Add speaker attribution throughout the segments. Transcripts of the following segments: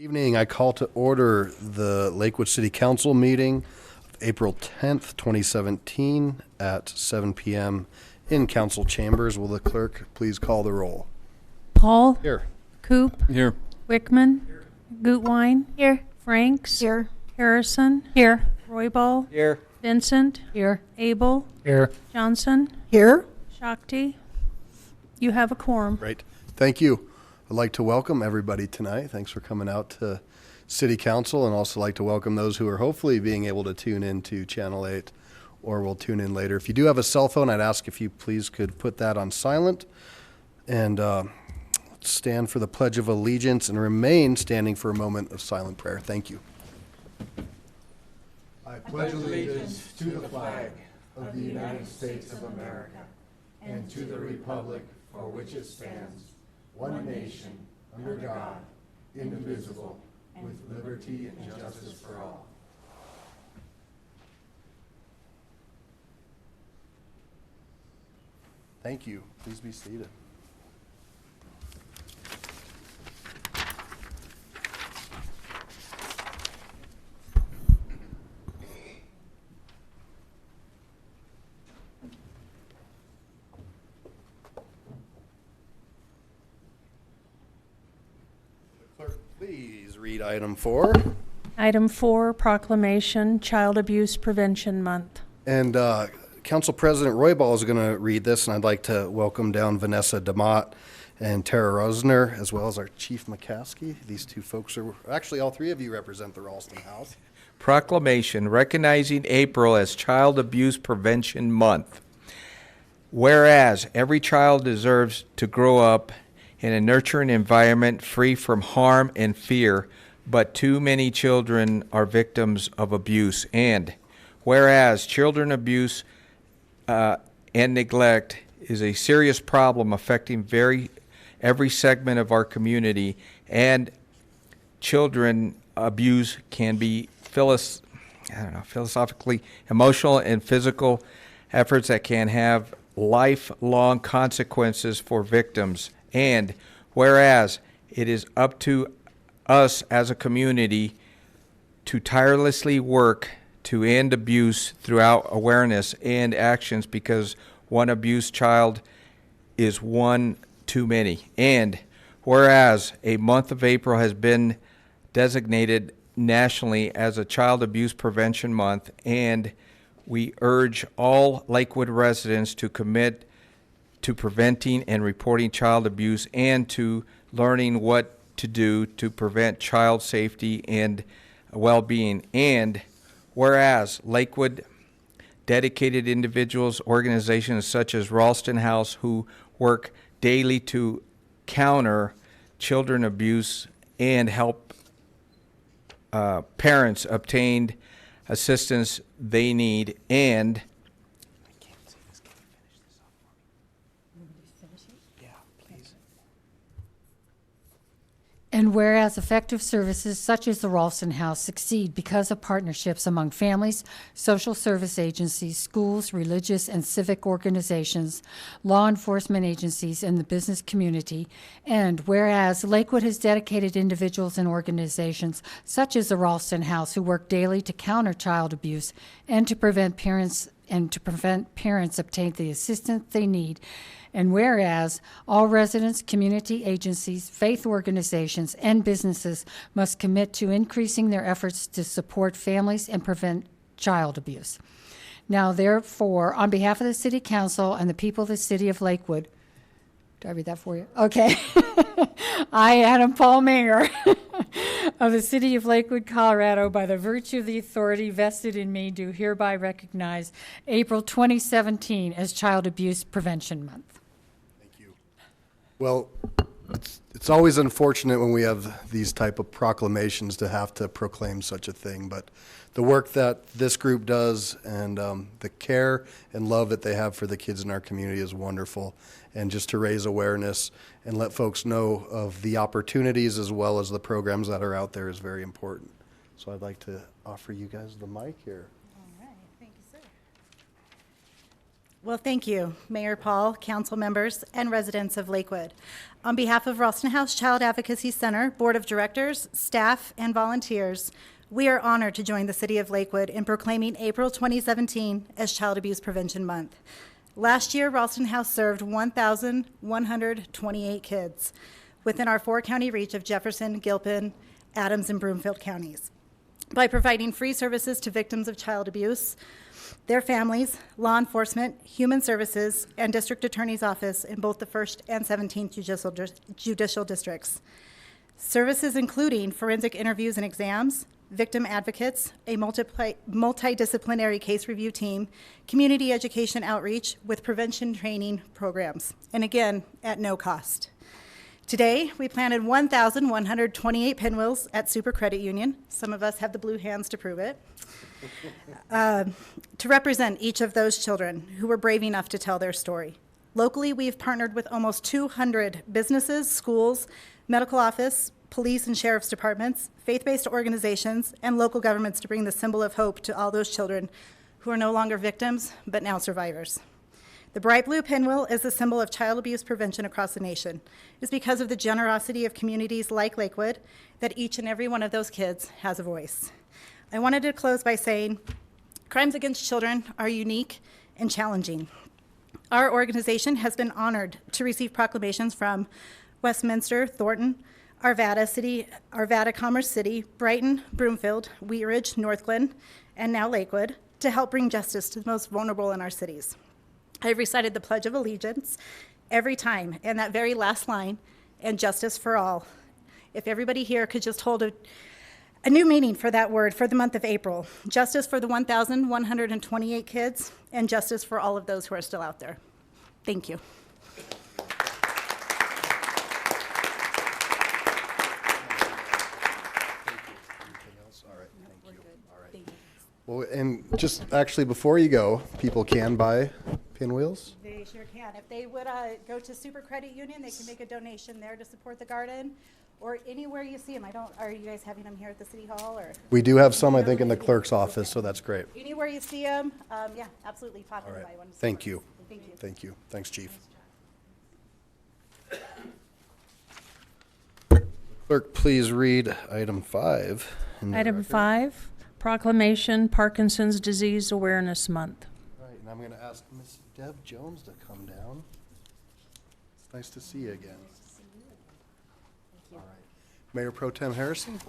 Speaker 1: Evening, I call to order the Lakewood City Council meeting of April 10th, 2017 at 7 p.m. in council chambers. Will the clerk please call the roll?
Speaker 2: Paul.
Speaker 1: Here.
Speaker 2: Coop.
Speaker 3: Here.
Speaker 2: Wickman. Gutwein.
Speaker 4: Here.
Speaker 2: Franks.
Speaker 4: Here.
Speaker 2: Harrison.
Speaker 4: Here.
Speaker 2: Royball.
Speaker 3: Here.
Speaker 2: Vincent.
Speaker 4: Here.
Speaker 2: Abel.
Speaker 3: Here.
Speaker 2: Johnson.
Speaker 4: Here.
Speaker 2: Shakti. You have a quorum.
Speaker 1: Great. Thank you. I'd like to welcome everybody tonight. Thanks for coming out to City Council, and also like to welcome those who are hopefully being able to tune in to Channel 8 or will tune in later. If you do have a cell phone, I'd ask if you please could put that on silent. And let's stand for the Pledge of Allegiance and remain standing for a moment of silent prayer. Thank you. I pledge allegiance to the flag of the United States of America and to the republic for which it stands, one nation, under God, indivisible, with liberty and justice for all. Thank you. Please be seated. Clerk, please read item 4.
Speaker 2: Item 4, proclamation, Child Abuse Prevention Month.
Speaker 1: And Council President Royball is going to read this, and I'd like to welcome down Vanessa DeMott and Tara Rosner, as well as our Chief McCaskey. These two folks are, actually all three of you represent the Ralston House.
Speaker 3: Proclamation recognizing April as Child Abuse Prevention Month. Whereas every child deserves to grow up in a nurturing environment free from harm and fear, but too many children are victims of abuse. And whereas children abuse and neglect is a serious problem affecting every segment of our community, and children abuse can be philosophically, emotional, and physical efforts that can have lifelong consequences for victims. And whereas it is up to us as a community to tirelessly work to end abuse throughout awareness and actions, because one abused child is one too many. And whereas a month of April has been designated nationally as a Child Abuse Prevention Month, and we urge all Lakewood residents to commit to preventing and reporting child abuse and to learning what to do to prevent child safety and well-being. And whereas Lakewood dedicated individuals, organizations such as Ralston House, who work daily to counter children abuse and help parents obtain assistance they need. And
Speaker 4: And whereas effective services such as the Ralston House succeed because of partnerships among families, social service agencies, schools, religious and civic organizations, law enforcement agencies, and the business community. And whereas Lakewood has dedicated individuals and organizations such as the Ralston House who work daily to counter child abuse and to prevent parents obtain the assistance they need. And whereas all residents, community agencies, faith organizations, and businesses must commit to increasing their efforts to support families and prevent child abuse. Now, therefore, on behalf of the City Council and the people of the City of Lakewood, do I read that for you? Okay. I, Adam Paul Mayer, of the City of Lakewood, Colorado, by the virtue of the authority vested in me, do hereby recognize April 2017 as Child Abuse Prevention Month.
Speaker 1: Well, it's always unfortunate when we have these type of proclamations to have to proclaim such a thing, but the work that this group does and the care and love that they have for the kids in our community is wonderful. And just to raise awareness and let folks know of the opportunities as well as the programs that are out there is very important. So I'd like to offer you guys the mic here.
Speaker 4: All right, thank you, sir.
Speaker 5: Well, thank you, Mayor Paul, council members, and residents of Lakewood. On behalf of Ralston House Child Advocacy Center, Board of Directors, staff, and volunteers, we are honored to join the City of Lakewood in proclaiming April 2017 as Child Abuse Prevention Month. Last year, Ralston House served 1,128 kids within our 4-county reach of Jefferson, Gilpin, Adams, and Broomfield counties by providing free services to victims of child abuse, their families, law enforcement, human services, and district attorney's office in both the 1st and 17th judicial districts. Services including forensic interviews and exams, victim advocates, a multidisciplinary case review team, community education outreach with prevention training programs, and again, at no cost. Today, we planted 1,128 pinwheels at Super Credit Union. Some of us have the blue hands to prove it. To represent each of those children who were brave enough to tell their story. Locally, we've partnered with almost 200 businesses, schools, medical office, police and sheriff's departments, faith-based organizations, and local governments to bring the symbol of hope to all those children who are no longer victims, but now survivors. The bright blue pinwheel is the symbol of child abuse prevention across the nation. It's because of the generosity of communities like Lakewood that each and every one of those kids has a voice. I wanted to close by saying, crimes against children are unique and challenging. Our organization has been honored to receive proclamations from Westminster, Thornton, Arvada, Commerce City, Brighton, Broomfield, Wheat Ridge, Northglen, and now Lakewood to help bring justice to the most vulnerable in our cities. I've recited the Pledge of Allegiance every time, and that very last line, and justice for all. If everybody here could just hold a new meaning for that word for the month of April. Justice for the 1,128 kids, and justice for all of those who are still out there. Thank you.
Speaker 1: Well, and just actually before you go, people can buy pinwheels.
Speaker 5: They sure can. If they would go to Super Credit Union, they can make a donation there to support the garden, or anywhere you see them. Are you guys having them here at the City Hall? Or
Speaker 1: We do have some, I think, in the clerk's office, so that's great.
Speaker 5: anywhere you see them, yeah, absolutely pop in
Speaker 1: All
Speaker 5: and
Speaker 1: right.
Speaker 5: buy one.
Speaker 1: Thank you.
Speaker 5: Thank you.
Speaker 1: Thank you. Thanks, Chief. Clerk, please read item 5. in the
Speaker 2: Item
Speaker 1: record.
Speaker 2: 5, proclamation Parkinson's Disease Awareness Month.
Speaker 1: All right, and I'm going to ask Miss Deb Jones to come down. It's nice to see you again. All right. Mayor Pro Tem Harrison?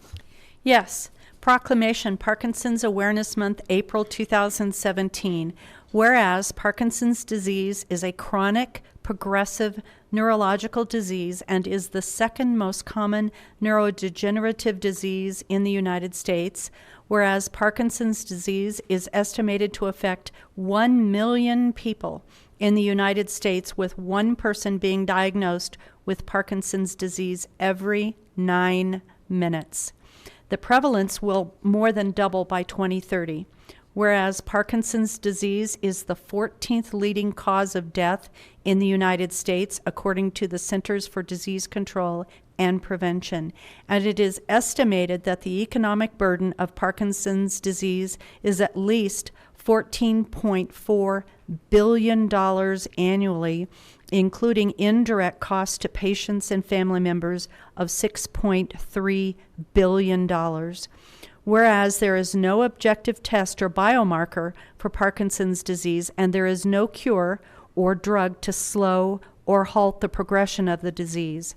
Speaker 6: Yes. Proclamation Parkinson's Awareness Month, April 2017. Whereas Parkinson's disease is a chronic, progressive neurological disease and is the second most common neurodegenerative disease in the United States. Whereas Parkinson's disease is estimated to affect 1 million people in the United States, with one person being diagnosed with Parkinson's disease every 9 minutes. The prevalence will more than double by 2030. Whereas Parkinson's disease is the 14th leading cause of death in the United States, according to the Centers for Disease Control and Prevention. And it is estimated that the economic burden of Parkinson's disease is at least $14.4 billion annually, including indirect costs to patients and family members of $6.3 billion. Whereas there is no objective test or biomarker for Parkinson's disease, and there is no cure or drug to slow or halt the progression of the disease.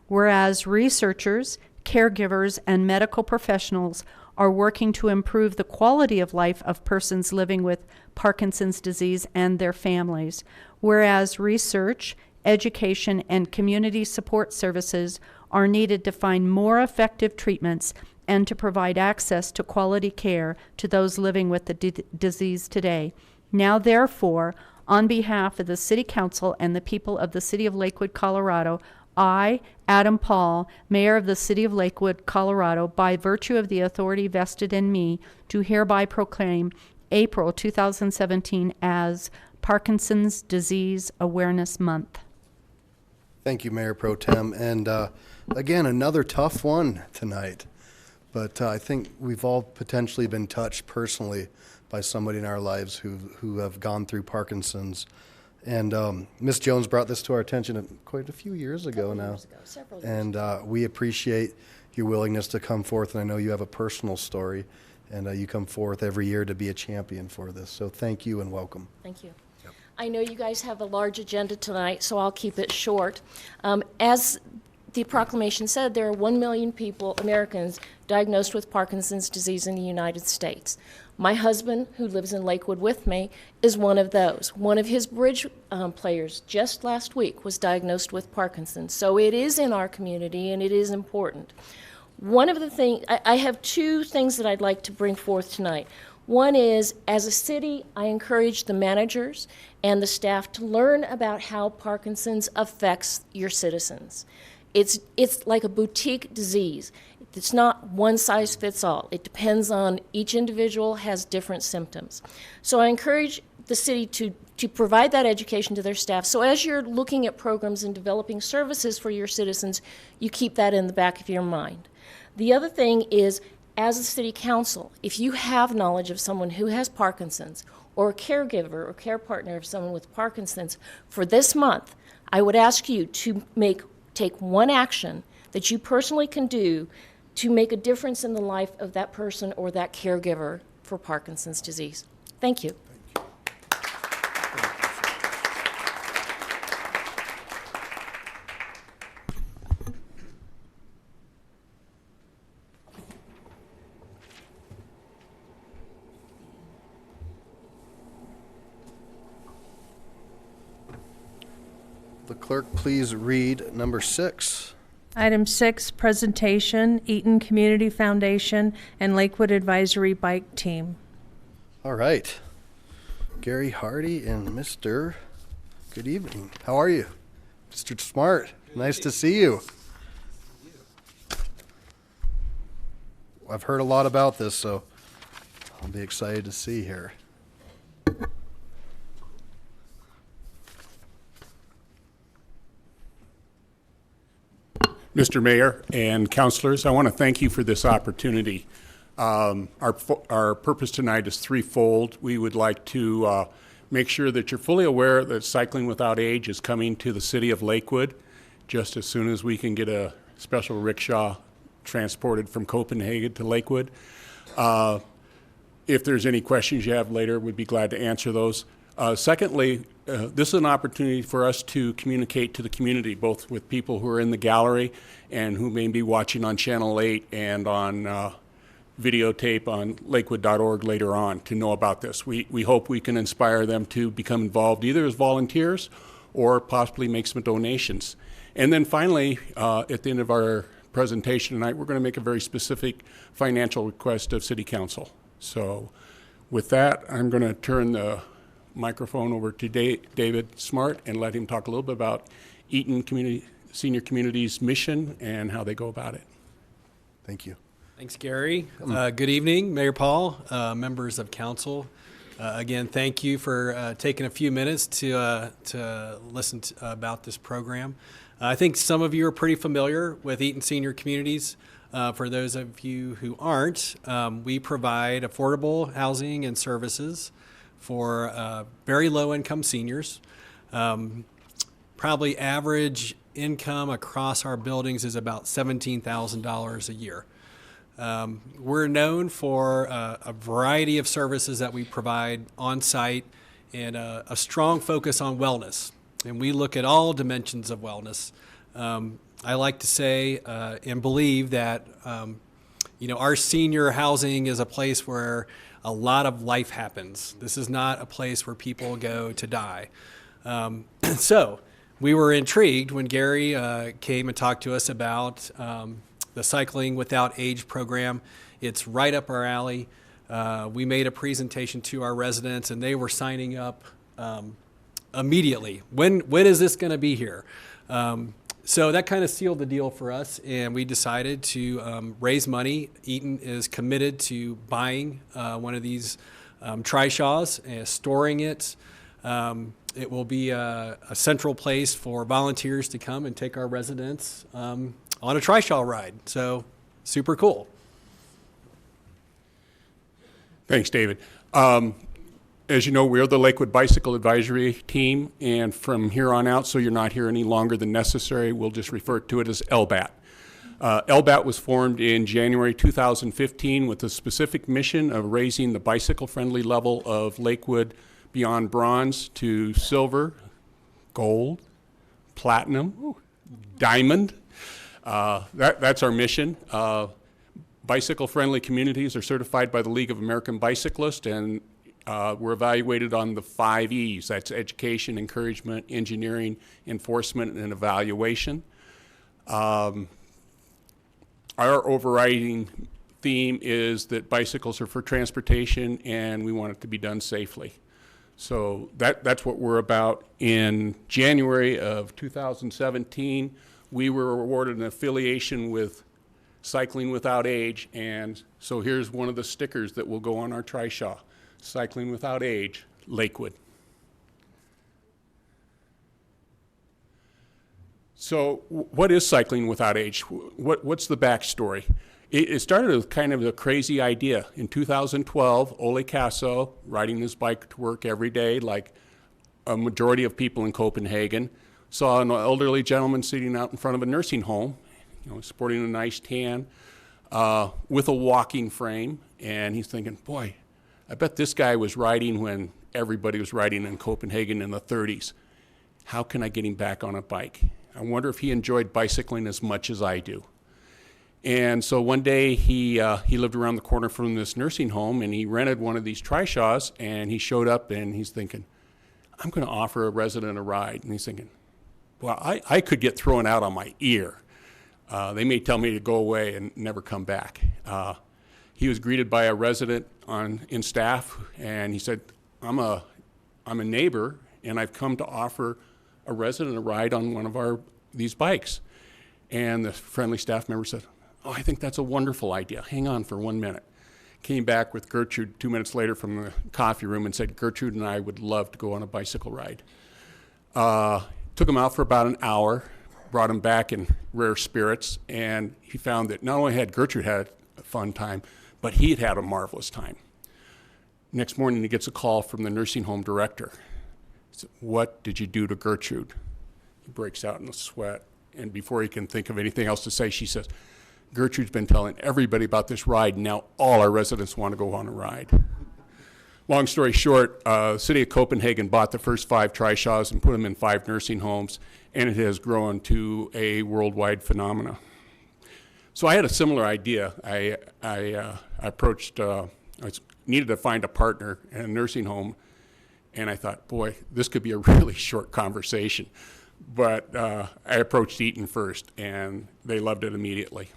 Speaker 6: Whereas researchers, caregivers, and medical professionals are working to improve the quality of life of persons living with Parkinson's disease and their families. Whereas research, education, and community support services are needed to find more effective treatments and to provide access to quality care to those living with the disease today. Now, therefore, on behalf of the City Council and the people of the City of Lakewood, Colorado, I, Adam Paul, Mayor of the City of Lakewood, Colorado, by virtue of the authority vested in me, do hereby proclaim April 2017 as Parkinson's Disease Awareness Month.
Speaker 1: Thank you, Mayor Pro Tem. And again, another tough one tonight. But I think we've all potentially been touched personally by somebody in our lives who have gone through Parkinson's. And Ms. Jones brought this to our attention quite a few years ago now.
Speaker 7: Several years.
Speaker 1: And we appreciate your willingness to come forth, and I know you have a personal story, and you come forth every year to be a champion for this. So thank you and welcome.
Speaker 7: Thank you. I know you guys have a large agenda tonight, so I'll keep it short. As the proclamation said, there are 1 million people, Americans, diagnosed with Parkinson's disease in the United States. My husband, who lives in Lakewood with me, is one of those. One of his bridge players just last week was diagnosed with Parkinson's. So it is in our community, and it is important. One of the things, I have two things that I'd like to bring forth tonight. One is, as a city, I encourage the managers and the staff to learn about how Parkinson's affects your citizens. It's like a boutique disease. It's not one size fits all. It depends on each individual has different symptoms. So I encourage the city to provide that education to their staff. So as you're looking at programs and developing services for your citizens, you keep that in the back of your mind. The other thing is, as a city council, if you have knowledge of someone who has Parkinson's, or a caregiver or care partner of someone with Parkinson's, for this month, I would ask you to take one action that you personally can do to make a difference in the life of that person or that caregiver for Parkinson's disease. Thank you.
Speaker 1: The clerk, please read number 6.
Speaker 2: Item 6, presentation, Eaton Community Foundation and Lakewood Advisory Bike Team.
Speaker 1: All right. Gary Hardy and Mr. Good evening. How are you? Mr. Smart, nice to see you. I've heard a lot about this, so I'll be excited to see here.
Speaker 8: Mr. Mayor and councilors, I want to thank you for this opportunity. Our purpose tonight is threefold. We would like to make sure that you're fully aware that Cycling Without Age is coming to the city of Lakewood just as soon as we can get a special rickshaw transported from Copenhagen to Lakewood. If there's any questions you have later, we'd be glad to answer those. Secondly, this is an opportunity for us to communicate to the community, both with people who are in the gallery and who may be watching on Channel 8 and on videotape on lakewood.org later on, to know about this. We hope we can inspire them to become involved either as volunteers or possibly make some donations. And then finally, at the end of our presentation tonight, we're going to make a very specific financial request of City Council. So with that, I'm going to turn the microphone over to David Smart and let him talk a little bit about Eaton Senior Community's mission and how they go about it.
Speaker 1: Thank you.
Speaker 9: Thanks, Gary. Good evening, Mayor Paul, members of council. Again, thank you for taking a few minutes to listen about this program. I think some of you are pretty familiar with Eaton Senior Communities. For those of you who aren't, we provide affordable housing and services for very low-income seniors. Probably average income across our buildings is about $17,000 a year. We're known for a variety of services that we provide on-site and a strong focus on wellness. And we look at all dimensions of wellness. I like to say and believe that our senior housing is a place where a lot of life happens. This is not a place where people go to die. So we were intrigued when Gary came and talked to us about the Cycling Without Age program. It's right up our alley. We made a presentation to our residents, and they were signing up immediately. When is this going to be here? So that kind of sealed the deal for us, and we decided to raise money. Eaton is committed to buying one of these trishaws and storing it. It will be a central place for volunteers to come and take our residents on a trishaw ride. So super cool.
Speaker 8: Thanks, David. As you know, we're the Lakewood Bicycle Advisory Team, and from here on out, so you're not here any longer than necessary, we'll just refer to it as LBAT. LBAT was formed in January 2015 with the specific mission of raising the bicycle-friendly level of Lakewood beyond bronze to silver, gold, platinum, diamond. That's our mission. Bicycle-friendly communities are certified by the League of American Bicyclists, and we're evaluated on the 5 E's. That's education, encouragement, engineering, enforcement, and evaluation. Our overriding theme is that bicycles are for transportation, and we want it to be done safely. So that's what we're about. In January of 2017, we were awarded an affiliation with Cycling Without Age, and so here's one of the stickers that will go on our trishaw. Cycling Without Age, Lakewood. So what is Cycling Without Age? What's the backstory? It started with kind of a crazy idea. In 2012, Ole Casso, riding his bike to work every day like a majority of people in Copenhagen, saw an elderly gentleman sitting out in front of a nursing home, sporting a nice tan, with a walking frame, and he's thinking, boy, I bet this guy was riding when everybody was riding in Copenhagen in the 30s. How can I get him back on a bike? I wonder if he enjoyed bicycling as much as I do. And so one day he lived around the corner from this nursing home, and he rented one of these trishaws, and he showed up and he's thinking, I'm going to offer a resident a ride. And he's thinking, well, I could get thrown out on my ear. They may tell me to go away and never come back. He was greeted by a resident in staff, and he said, I'm a neighbor, and I've come to offer a resident a ride on one of these bikes. And the friendly staff member said, oh, I think that's a wonderful idea. Hang on for 1 minute. Came back with Gertrude 2 minutes later from the coffee room and said, Gertrude and I would love to go on a bicycle ride. Took him out for about an hour, brought him back in rare spirits, and he found that not only had Gertrude had a fun time, but he had had a marvelous time. Next morning, he gets a call from the nursing home director. He said, what did you do to Gertrude? He breaks out in a sweat, and before he can think of anything else to say, she says, Gertrude's been telling everybody about this ride, and now all our residents want to go on a ride. Long story short, the city of Copenhagen bought the first 5 trishaws and put them in 5 nursing homes, and it has grown to a worldwide phenomena. So I had a similar idea. I approached, I needed to find a partner in a nursing home, and I thought, boy, this could be a really short conversation. But I approached Eaton first, and they loved it immediately.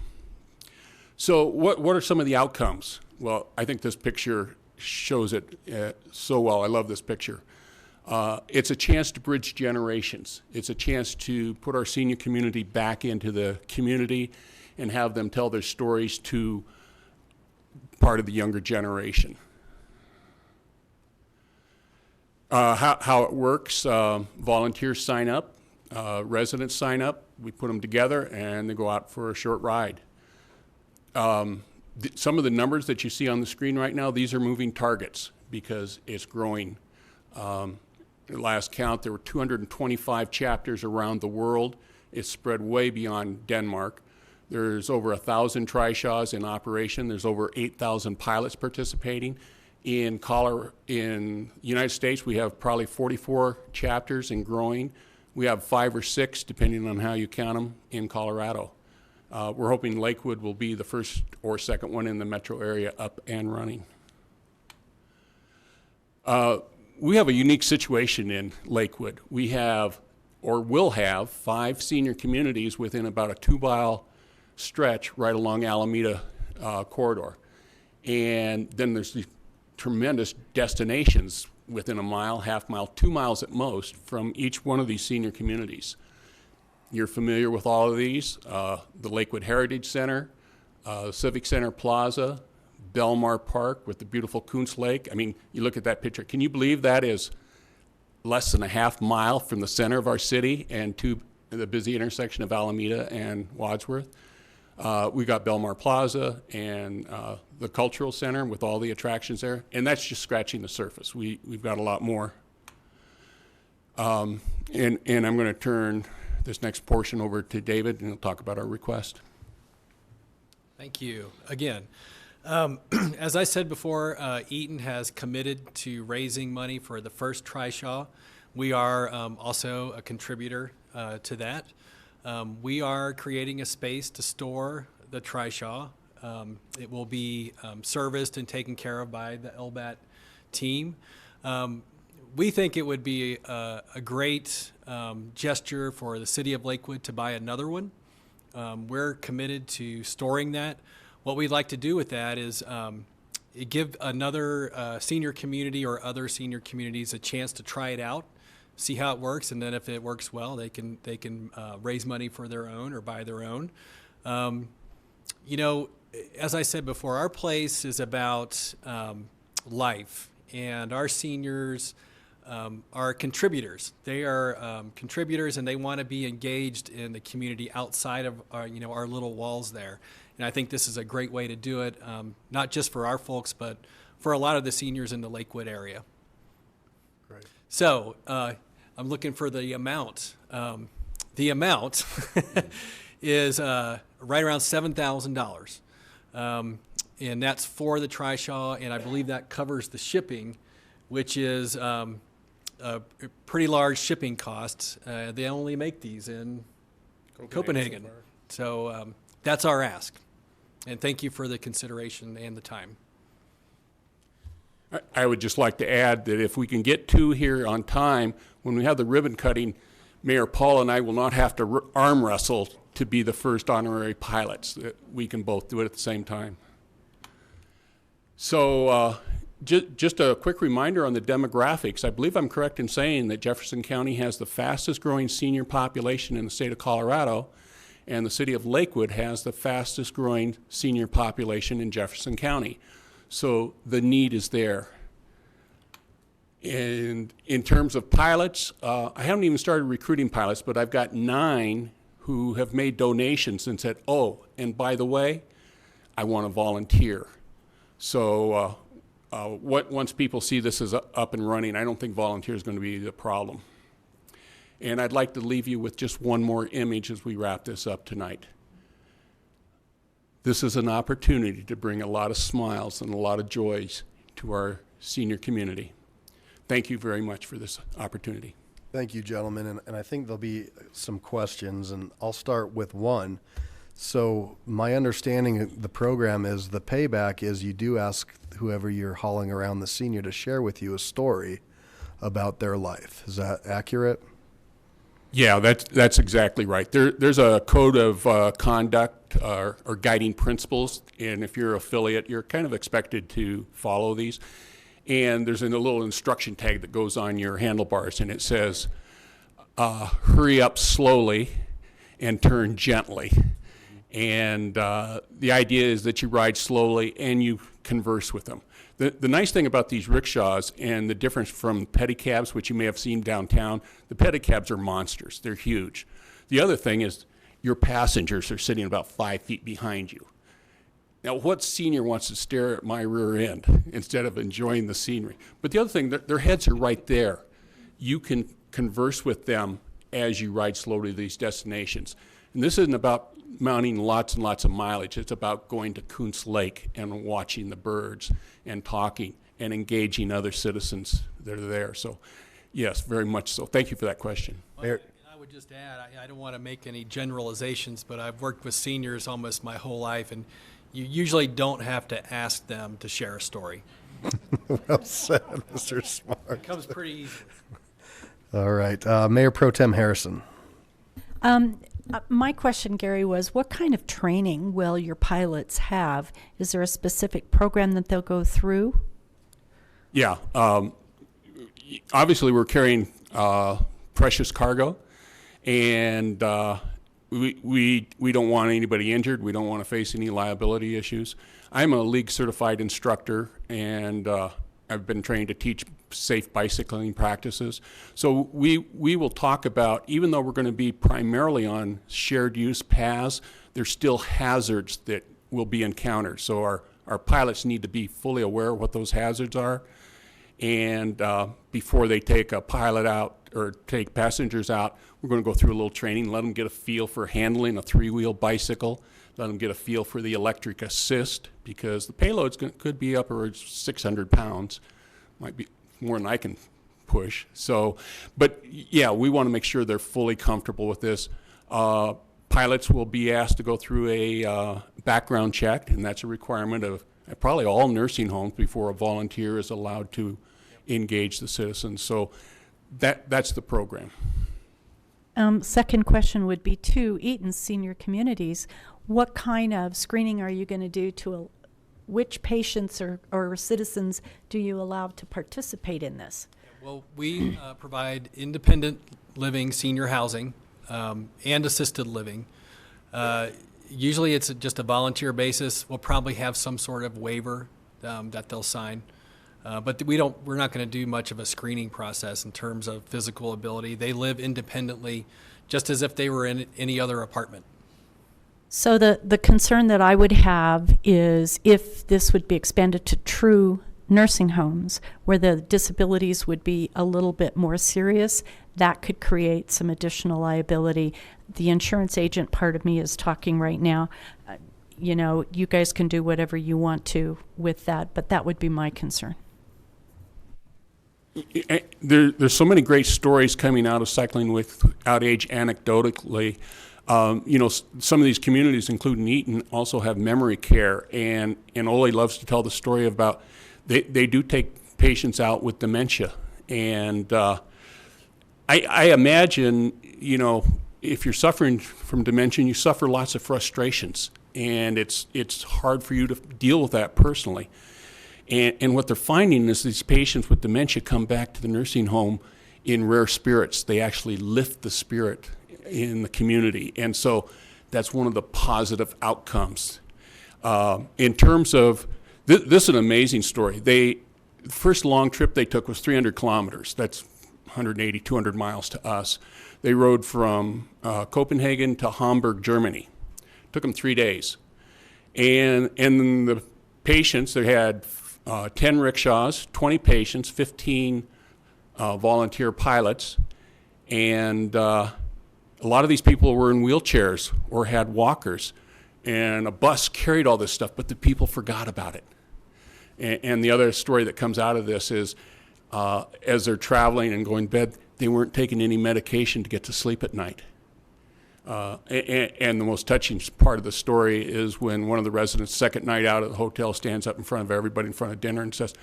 Speaker 8: So what are some of the outcomes? Well, I think this picture shows it so well. I love this picture. It's a chance to bridge generations. It's a chance to put our senior community back into the community and have them tell their stories to part of the younger generation. How it works, volunteers sign up, residents sign up, we put them together, and they go out for a short ride. Some of the numbers that you see on the screen right now, these are moving targets because it's growing. At last count, there were 225 chapters around the world. It's spread way beyond Denmark. There's over 1,000 trishaws in operation. There's over 8,000 pilots participating. In the United States, we have probably 44 chapters and growing. We have 5 or 6, depending on how you count them, in Colorado. We're hoping Lakewood will be the first or second one in the metro area up and running. We have a unique situation in Lakewood. We have, or will have, 5 senior communities within about a 2-mile stretch right along Alameda corridor. And then there's these tremendous destinations within a mile, half mile, 2 miles at most from each one of these senior communities. You're familiar with all of these, the Lakewood Heritage Center, Civic Center Plaza, Belmar Park with the beautiful Kuntz Lake. I mean, you look at that picture. Can you believe that is less than a half mile from the center of our city and to the busy intersection of Alameda and Wadsworth? We got Belmar Plaza and the Cultural Center with all the attractions there, and that's just scratching the surface. We've got a lot more. And I'm going to turn this next portion over to David, and he'll talk about our request.
Speaker 9: Thank you. Again, as I said before, Eaton has committed to raising money for the first Trishaw. We are also a contributor to that. We are creating a space to store the Trishaw. It will be serviced and taken care of by the LBAT team. We think it would be a great gesture for the city of Lakewood to buy another one. We're committed to storing that. What we'd like to do with that is give another senior community or other senior communities a chance to try it out, see how it works, and then if it works well, they can raise money for their own or buy their own. You know, as I said before, our place is about life, and our seniors are contributors. They are contributors, and they want to be engaged in the community outside of our, you know, our little walls there. And I think this is a great way to do it, not just for our folks, but for a lot of the seniors in the Lakewood area.
Speaker 1: Great.
Speaker 9: So I'm looking for the amount. The amount is right around $7,000. And that's for the Trishaw, and I believe that covers the shipping, which is a pretty large shipping cost. They only make these in Copenhagen. So that's our ask. And thank you for the consideration and the time.
Speaker 8: I would just like to add that if we can get two here on time, when we have the ribbon cutting, Mayor Paul and I will not have to arm wrestle to be the first honorary pilots. That we can both do it at the same time. So just a quick reminder on the demographics. I believe I'm correct in saying that Jefferson County has the fastest growing senior population in the state of Colorado, and the city of Lakewood has the fastest growing senior population in Jefferson County. So the need is there. And in terms of pilots, I haven't even started recruiting pilots, but I've got 9 who have made donations and said, oh, and by the way, I want to volunteer. So once people see this is up and running, I don't think volunteer is going to be the problem. And I'd like to leave you with just one more image as we wrap this up tonight. This is an opportunity to bring a lot of smiles and a lot of joys to our senior community. Thank you very much for this opportunity.
Speaker 1: Thank you, gentlemen. And I think there'll be some questions, and I'll start with one. So my understanding of the program is the payback is you do ask whoever you're hauling around the senior to share with you a story about their life. Is that accurate?
Speaker 8: Yeah, that's exactly right. There's a code of conduct or guiding principles, and if you're an affiliate, you're kind of expected to follow these. And there's a little instruction tag that goes on your handlebars, and it says, hurry up slowly and turn gently. And the idea is that you ride slowly and you converse with them. The nice thing about these rickshaws and the difference from pedicabs, which you may have seen downtown, the pedicabs are monsters. They're huge. The other thing is your passengers are sitting about 5 feet behind you. Now, what senior wants to stare at my rear end instead of enjoying the scenery? But the other thing, their heads are right there. You can converse with them as you ride slowly to these destinations. And this isn't about mounting lots and lots of mileage. It's about going to Kuntz Lake and watching the birds and talking and engaging other citizens that are there. So, yes, very much so. Thank you for that question.
Speaker 1: Mayor-
Speaker 9: I would just add, I don't want to make any generalizations, but I've worked with seniors almost my whole life, and you usually don't have to ask them to share a story.
Speaker 1: Well said, Mr. Smart.
Speaker 9: It comes pretty easily.
Speaker 1: All right. Mayor Pro Tem Harrison.
Speaker 6: My question, Gary, was what kind of training will your pilots have? Is there a specific program that they'll go through?
Speaker 8: Yeah. Obviously, we're carrying precious cargo, and we don't want anybody injured. We don't want to face any liability issues. I'm a league certified instructor, and I've been trained to teach safe bicycling practices. So we will talk about, even though we're going to be primarily on shared use paths, there's still hazards that will be encountered. So our pilots need to be fully aware of what those hazards are. And before they take a pilot out or take passengers out, we're going to go through a little training, let them get a feel for handling a three-wheel bicycle, let them get a feel for the electric assist, because the payload could be upwards 600 pounds, might be more than I can push. So, but yeah, we want to make sure they're fully comfortable with this. Pilots will be asked to go through a background check, and that's a requirement of probably all nursing homes before a volunteer is allowed to engage the citizens. So that's the program.
Speaker 6: Second question would be to Eaton Senior Communities. What kind of screening are you going to do to which patients or citizens do you allow to participate in this?
Speaker 9: Well, we provide independent living, senior housing, and assisted living. Usually it's just a volunteer basis. We'll probably have some sort of waiver that they'll sign. But we're not going to do much of a screening process in terms of physical ability. They live independently, just as if they were in any other apartment.
Speaker 6: So the concern that I would have is if this would be expanded to true nursing homes where the disabilities would be a little bit more serious, that could create some additional liability. The insurance agent part of me is talking right now. You know, you guys can do whatever you want to with that, but that would be my concern.
Speaker 8: There's so many great stories coming out of Cycling Without Age anecdotally. You know, some of these communities, including Eaton, also have memory care, and Ole loves to tell the story about they do take patients out with dementia, and I imagine, you know, if you're suffering from dementia, you suffer lots of frustrations, and it's hard for you to deal with that personally. And what they're finding is these patients with dementia come back to the nursing home in rare spirits. They actually lift the spirit in the community. And so that's one of the positive outcomes. In terms of, this is an amazing story. The first long trip they took was 300 kilometers. That's 180, 200 miles to us. They rode from Copenhagen to Hamburg, Germany. Took them 3 days. And the patients, they had 10 rickshaws, 20 patients, 15 volunteer pilots, and a lot of these people were in wheelchairs or had walkers, and a bus carried all this stuff, but the people forgot about it. And the other story that comes out of this is as they're traveling and going to bed, they weren't taking any medication to get to sleep at night. And the most touching part of the story is when one of the residents, second night out at the hotel, stands up in front of everybody in front of dinner and says,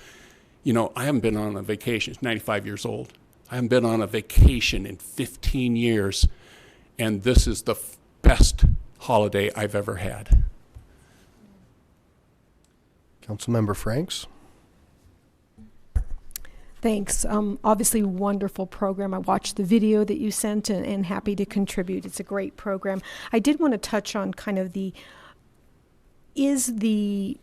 Speaker 8: you know, I haven't been on a vacation. He's 95 years old. I haven't been on a vacation in 15 years, and this is the best holiday I've ever had.
Speaker 1: Councilmember Franks?
Speaker 10: Thanks. Obviously, wonderful program. I watched the video that you sent and happy to contribute. It's a great program. I did want to touch on kind of is the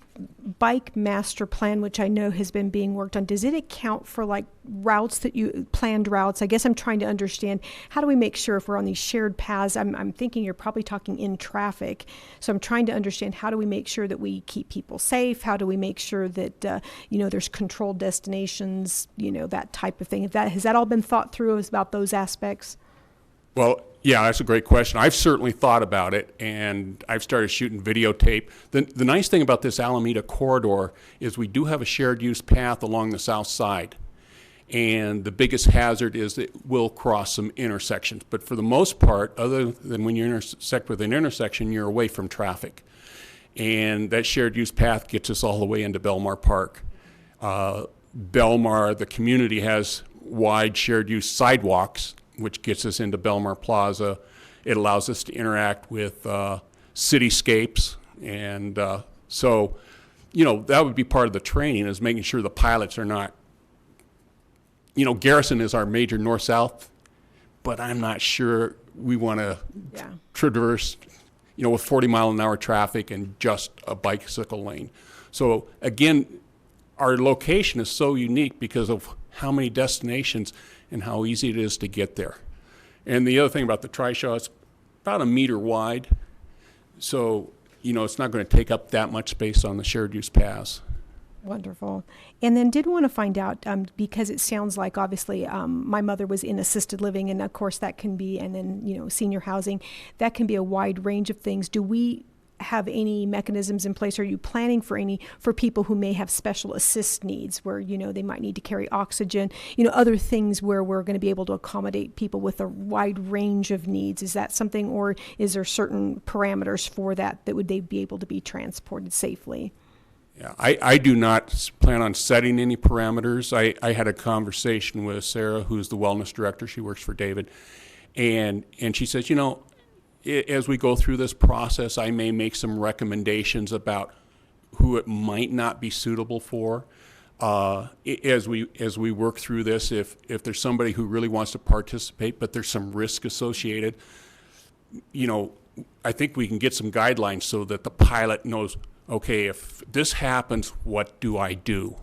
Speaker 10: bike master plan, which I know has been being worked on, does it account for like routes that planned routes? I guess I'm trying to understand, how do we make sure if we're on these shared paths, I'm thinking you're probably talking in traffic. So I'm trying to understand, how do we make sure that we keep people safe? How do we make sure that, there's controlled destinations, that type of thing? Has that all been thought through about those aspects?
Speaker 8: Well, yeah, that's a great question. I've certainly thought about it, and I've started shooting videotape. The nice thing about this Alameda corridor is we do have a shared use path along the south side. And the biggest hazard is that we'll cross some intersections. But for the most part, other than when you intersect with an intersection, you're away from traffic. And that shared use path gets us all the way into Belmar Park. Belmar, the community, has wide shared use sidewalks, which gets us into Belmar Plaza. It allows us to interact with cityscapes. And so, that would be part of the training, is making sure the pilots are not, Garrison is our major north-south, but I'm not sure we want to traverse, with 40-mile-an-hour traffic and just a bicycle lane. So again, our location is so unique because of how many destinations and how easy it is to get there. And the other thing about the Trishaw, it's about 1 meter wide. So, it's not going to take up that much space on the shared use paths.
Speaker 10: Wonderful. And then did want to find out, because it sounds like obviously my mother was in assisted living, and of course that can be, and then, senior housing, that can be a wide range of things. Do we have any mechanisms in place? Are you planning for people who may have special assist needs where, they might need to carry oxygen, other things where we're going to be able to accommodate people with a wide range of needs? Is that something, or is there certain parameters for that would they be able to be transported safely?
Speaker 8: Yeah, I do not plan on setting any parameters. I had a conversation with Sarah, who's the wellness director. She works for David. And she says, as we go through this process, I may make some recommendations about who it might not be suitable for. As we work through this, if there's somebody who really wants to participate, but there's some risk associated, I think we can get some guidelines so that the pilot knows, okay, if this happens, what do I do?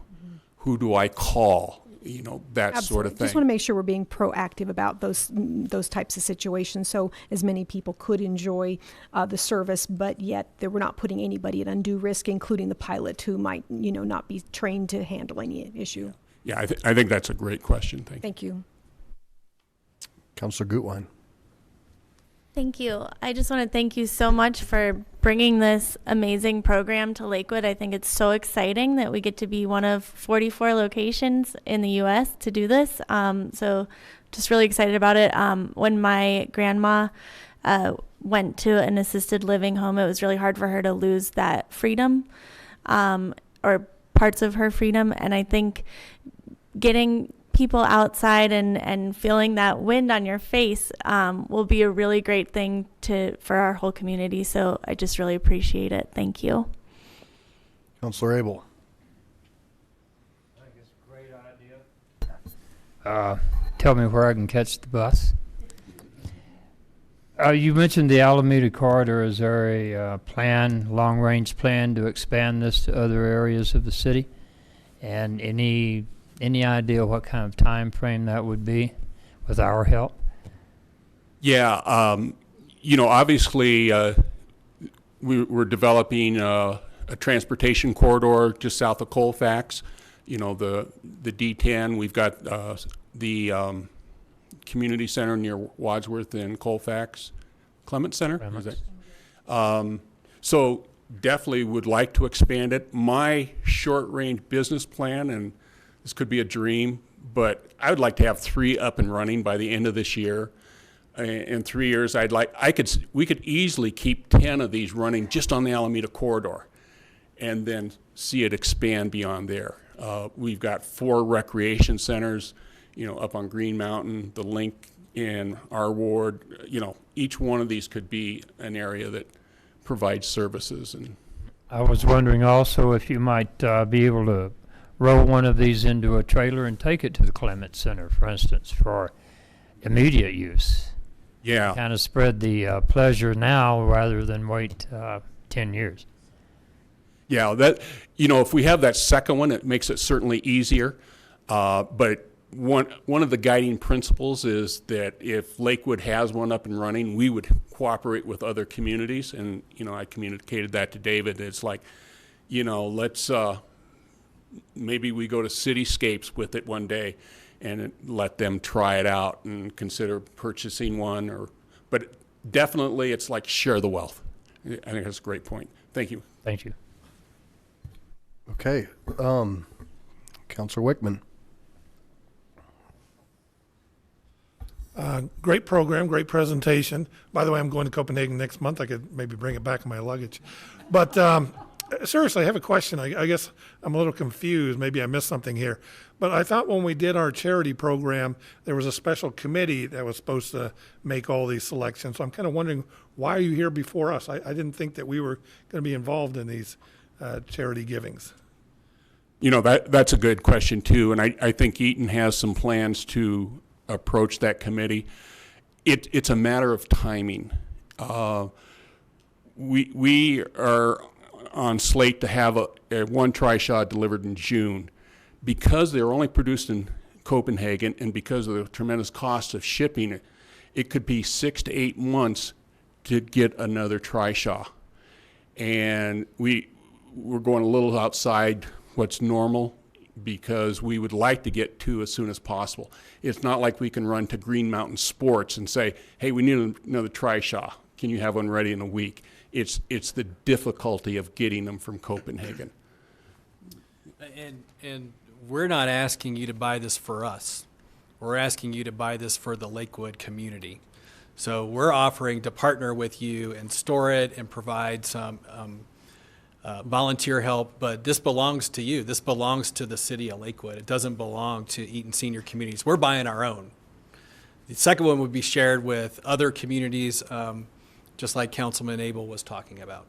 Speaker 8: Who do I call? That
Speaker 10: Absolutely.
Speaker 8: sort of thing.
Speaker 10: Just want to make sure we're being proactive about those types of situations, so as many people could enjoy the service, but yet that we're not putting anybody at undue risk, including the pilot who might, not be trained to handle any issue.
Speaker 8: Yeah, I think that's a great question.
Speaker 10: Thank you.
Speaker 1: Councilor Gutwein.
Speaker 11: Thank you. I just want to thank you so much for bringing this amazing program to Lakewood. I think it's so exciting that we get to be one of 44 locations in the U.S. to do this. So just really excited about it. When my grandma went to an assisted living home, it was really hard for her to lose that freedom, or parts of her freedom. And I think getting people outside and feeling that wind on your face will be a really great thing for our whole community. So I just really appreciate it. Thank you.
Speaker 1: Councilor Abel.
Speaker 12: I think it's a great idea. Tell me where I can catch the bus. You mentioned the Alameda corridor. Is there a long-range plan to expand this to other areas of the city? And any idea what kind of time frame that would be with our help?
Speaker 8: Yeah, obviously we're developing a transportation corridor just south of Colfax. The D10. We've got the community center near Wadsworth and Colfax, Clement Center. Is that? So definitely would like to expand it. My short-range business plan, and this could be a dream, but I would like to have 3 up and running by the end of this year. In 3 years, we could easily keep 10 of these running just on the Alameda corridor, and then see it expand beyond there. We've got 4 recreation centers, up on Green Mountain, the Link in our ward. Each one of these could be an area that provides services. And
Speaker 12: I was wondering also if you might be able to roll one of these into a trailer and take it to the Clement Center, for instance, for immediate use.
Speaker 8: Yeah.
Speaker 12: Kind of spread the pleasure now rather than wait 10 years.
Speaker 8: Yeah, if we have that second one, it makes it certainly easier. But one of the guiding principles is that if Lakewood has one up and running, we would cooperate with other communities. And, I communicated that to David. It's like, let's maybe we go to Cityscapes with it one day and let them try it out and consider purchasing one. But definitely it's like share the wealth. I think that's a great point. Thank you.
Speaker 12: Thank you.
Speaker 1: Okay. Councilor Wickman.
Speaker 13: Great program, great presentation. By the way, I'm going to Copenhagen next month. I could maybe bring it back in my luggage. But seriously, I have a question. I guess I'm a little confused. Maybe I missed something here. But I thought when we did our charity program, there was a special committee that was supposed to make all these selections. So I'm kind of wondering, why are you here before us? I didn't think that we were going to be involved in these charity givings.
Speaker 8: That's a good question, too. And I think Eaton has some plans to approach that committee. It's a matter of timing. We are on slate to have one Trishaw delivered in June. Because they're only produced in Copenhagen, and because of the tremendous cost of shipping it, it could be 6 to 8 months to get another trishaw. And we're going a little outside what's normal because we would like to get 2 as soon as possible. It's not like we can run to Green Mountain Sports and say, hey, we need another trishaw. Can you have one ready in a week? It's the difficulty of getting them from Copenhagen.
Speaker 9: And we're not asking you to buy this for us. We're asking you to buy this for the Lakewood community. So we're offering to partner with you and store it and provide some volunteer help, but this belongs to you. This belongs to the city of Lakewood. It doesn't belong to Eaton Senior Communities. We're buying our own. The second one would be shared with other communities, just like Councilman Abel was talking about.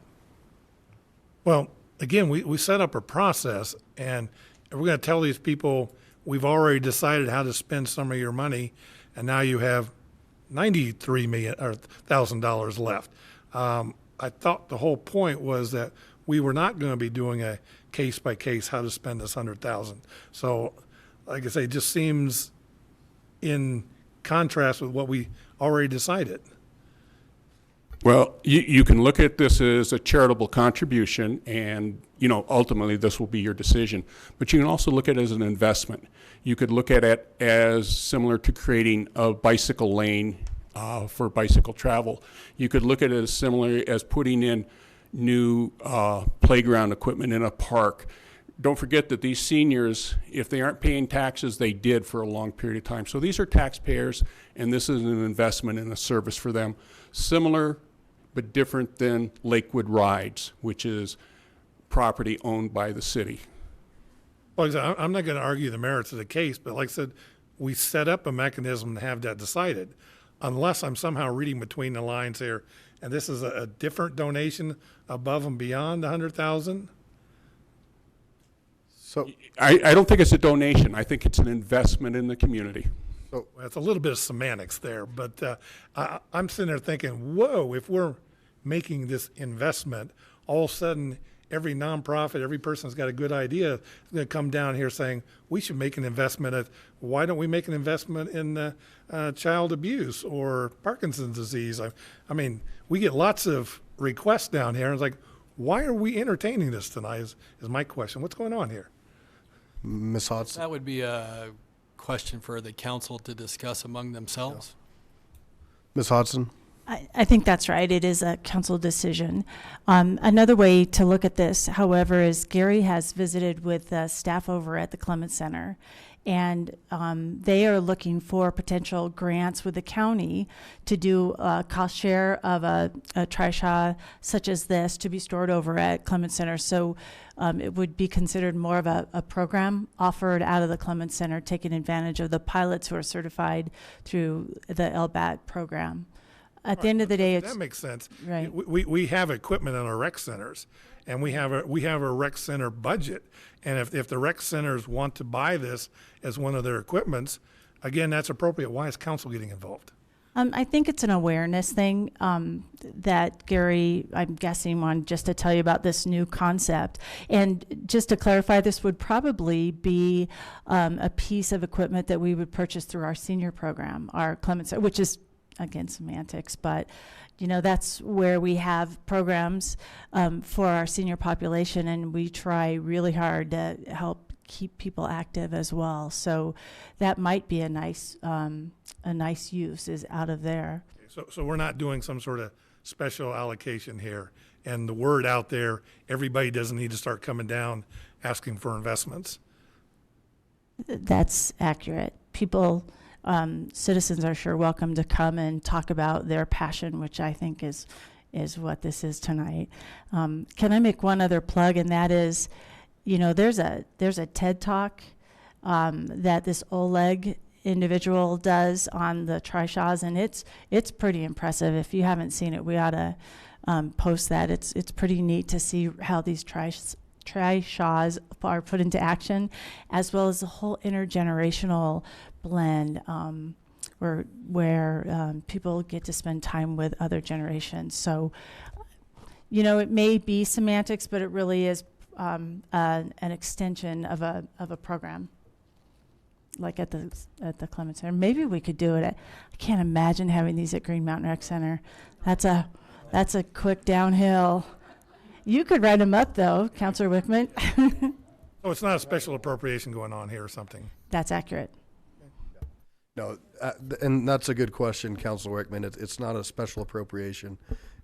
Speaker 13: Well, again, we set up a process, and we're going to tell these people, we've already decided how to spend some of your money, and now you have $93,000 left. I thought the whole point was that we were not going to be doing a case by case how to spend this $100,000. So, like I say, it just seems in contrast with what we already decided.
Speaker 8: Well, you can look at this as a charitable contribution, and ultimately this will be your decision. But you can also look at it as an investment. You could look at it as similar to creating a bicycle lane for bicycle travel. You could look at it as similar as putting in new playground equipment in a park. Don't forget that these seniors, if they aren't paying taxes, they did for a long period of time. So these are taxpayers, and this is an investment in a service for them. Similar but different than Lakewood Rides, which is property owned by the city.
Speaker 13: Well, I'm not going to argue the merits of the case, but like I said, we set up a mechanism to have that decided. Unless I'm somehow reading between the lines here, and this is a different donation above and beyond the $100,000.
Speaker 1: So
Speaker 8: I don't think it's a donation. I think it's an investment in the community.
Speaker 13: Well, it's a little bit of semantics there, but I'm sitting there thinking, whoa, if we're making this investment, all of a sudden every nonprofit, every person that's got a good idea is going to come down here saying, we should make an investment. Why don't we make an investment in child abuse or Parkinson's disease? I mean, we get lots of requests down here. And it's like, why are we entertaining this tonight is my question. What's going on here?
Speaker 1: Ms. Hodson?
Speaker 9: That would be a question for the council to discuss among themselves.
Speaker 1: Ms. Hodson?
Speaker 14: I think that's right. It is a council decision. Another way to look at this, however, is Gary has visited with staff over at the Clements Center, and they are looking for potential grants with the county to do a cost share of a trishaw such as this to be stored over at Clements Center. So it would be considered more of a program offered out of the Clements Center, taking advantage of the pilots who are certified through the LBAT program. At the end of the day,
Speaker 13: that makes sense.
Speaker 14: Right.
Speaker 13: We have equipment in our rec centers, and we have a rec center budget. And if the rec centers want to buy this as one of their equipments, again, that's appropriate. Why is council getting involved?
Speaker 14: I think it's an awareness thing that Gary, I'm guessing, wanted just to tell you about this new concept. And just to clarify, this would probably be a piece of equipment that we would purchase through our senior program, our Clements, which is, again, semantics, but that's where we have programs for our senior population, and we try really hard to help keep people active as well. So that might be a nice use is out of there.
Speaker 13: So we're not doing some sort of special allocation here, and the word out there, everybody doesn't need to start coming down asking for investments.
Speaker 14: That's accurate. People, citizens are sure welcome to come and talk about their passion, which I think is what this is tonight. Can I make one other plug, and that is, there's a TED Talk that this Oleg individual does on the trishaws, and it's pretty impressive. If you haven't seen it, we ought to post that. It's pretty neat to see how these trishaws are put into action, as well as the whole intergenerational blend where people get to spend time with other generations. So, it may be semantics, but it really is an extension of a program. like at the Clements Center. Maybe we could do it at, I can't imagine having these at Green Mountain Rec Center. That's a quick downhill. You could write them up though, Councilor Wickman.
Speaker 13: Oh, it's not a special appropriation going on here or something?
Speaker 14: That's accurate.
Speaker 1: No, and that's a good question, Councilor Wickman. It's not a special appropriation.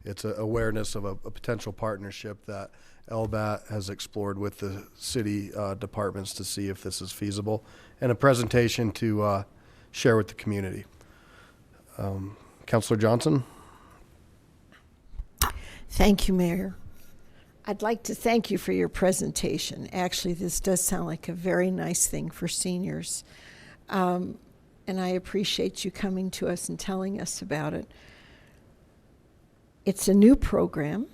Speaker 1: It's a awareness of a potential partnership that LBAT has explored with the city departments to see if this is feasible, and a presentation to share with the community. Councilor Johnson?
Speaker 15: Thank you, Mayor. I'd like to thank you for your presentation. Actually, this does sound like a very nice thing for seniors. And I appreciate you coming to us and telling us about it. It's a new program.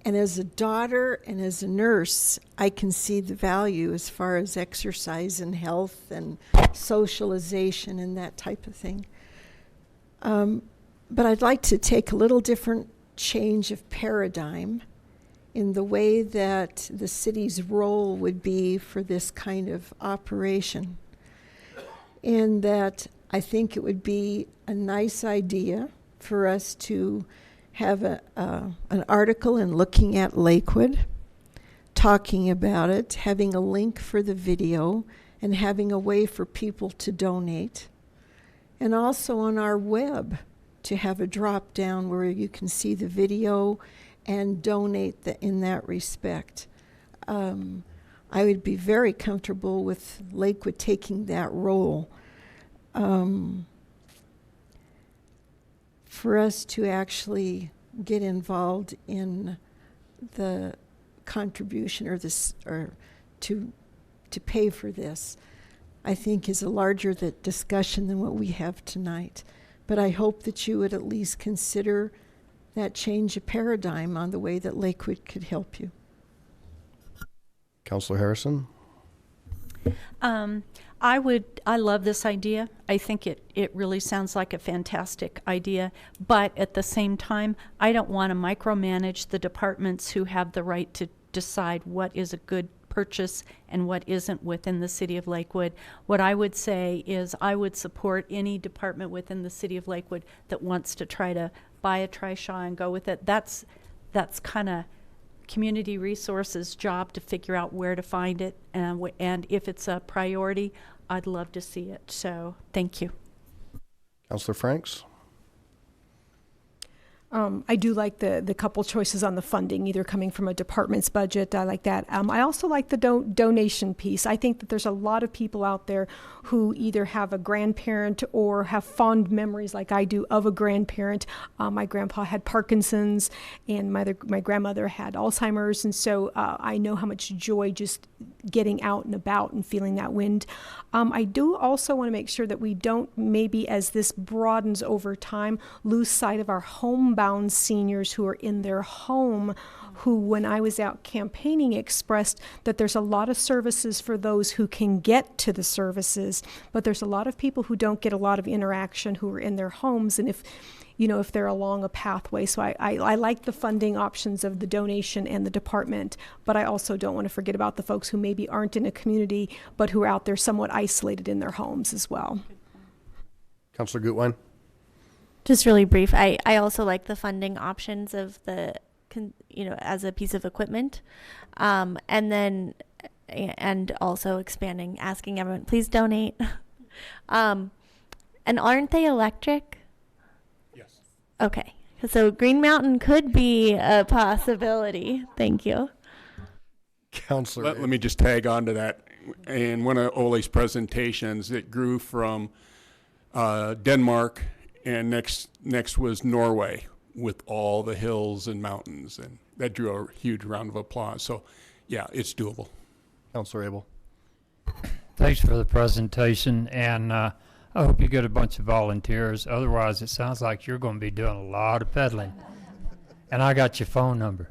Speaker 15: And as a daughter and as a nurse, I can see the value as far as exercise and health and socialization and that type of thing. But I'd like to take a little different change of paradigm in the way that the city's role would be for this kind of operation. In that I think it would be a nice idea for us to have an article in Looking at Lakewood, talking about it, having a link for the video, and having a way for people to donate. And also on our web to have a drop down where you can see the video and donate in that respect. I would be very comfortable with Lakewood taking that role. For us to actually get involved in the contribution or to pay for this, I think is a larger discussion than what we have tonight. But I hope that you would at least consider that change of paradigm on the way that Lakewood could help you.
Speaker 1: Councilor Harrison?
Speaker 6: I love this idea. I think it really sounds like a fantastic idea. But at the same time, I don't want to micromanage the departments who have the right to decide what is a good purchase and what isn't within the city of Lakewood. What I would say is I would support any department within the city of Lakewood that wants to try to buy a Trishaw and go with it. That's kind of community resources job to figure out where to find it, and if it's a priority, I'd love to see it. So thank you.
Speaker 1: Councilor Franks?
Speaker 10: I do like the couple choices on the funding, either coming from a department's budget. I like that. I also like the donation piece. I think that there's a lot of people out there who either have a grandparent or have fond memories, like I do, of a grandparent. My grandpa had Parkinson's, and my grandmother had Alzheimer's, and so I know how much joy just getting out and about and feeling that wind. I do also want to make sure that we don't, maybe as this broadens over time, lose sight of our homebound seniors who are in their home, who, when I was out campaigning, expressed that there's a lot of services for those who can get to the services, but there's a lot of people who don't get a lot of interaction who are in their homes, and if they're along a pathway. So I like the funding options of the donation and the department, but I also don't want to forget about the folks who maybe aren't in a community, but who are out there somewhat isolated in their homes as well.
Speaker 1: Councilor Gutwein?
Speaker 11: Just really brief, I also like the funding options of the, as a piece of equipment. And also expanding, asking everyone, please donate. And aren't they electric?
Speaker 8: Yes.
Speaker 11: Okay. So Green Mountain could be a possibility. Thank you.
Speaker 1: Councilor.
Speaker 8: Let me just tag on to that. In one of Ole's presentations, it grew from Denmark, and next was Norway with all the hills and mountains, and that drew a huge round of applause. So, yeah, it's doable.
Speaker 1: Councilor Abel.
Speaker 12: Thanks for the presentation, and I hope you get a bunch of volunteers. Otherwise, it sounds like you're going to be doing a lot of peddling. And I got your phone number.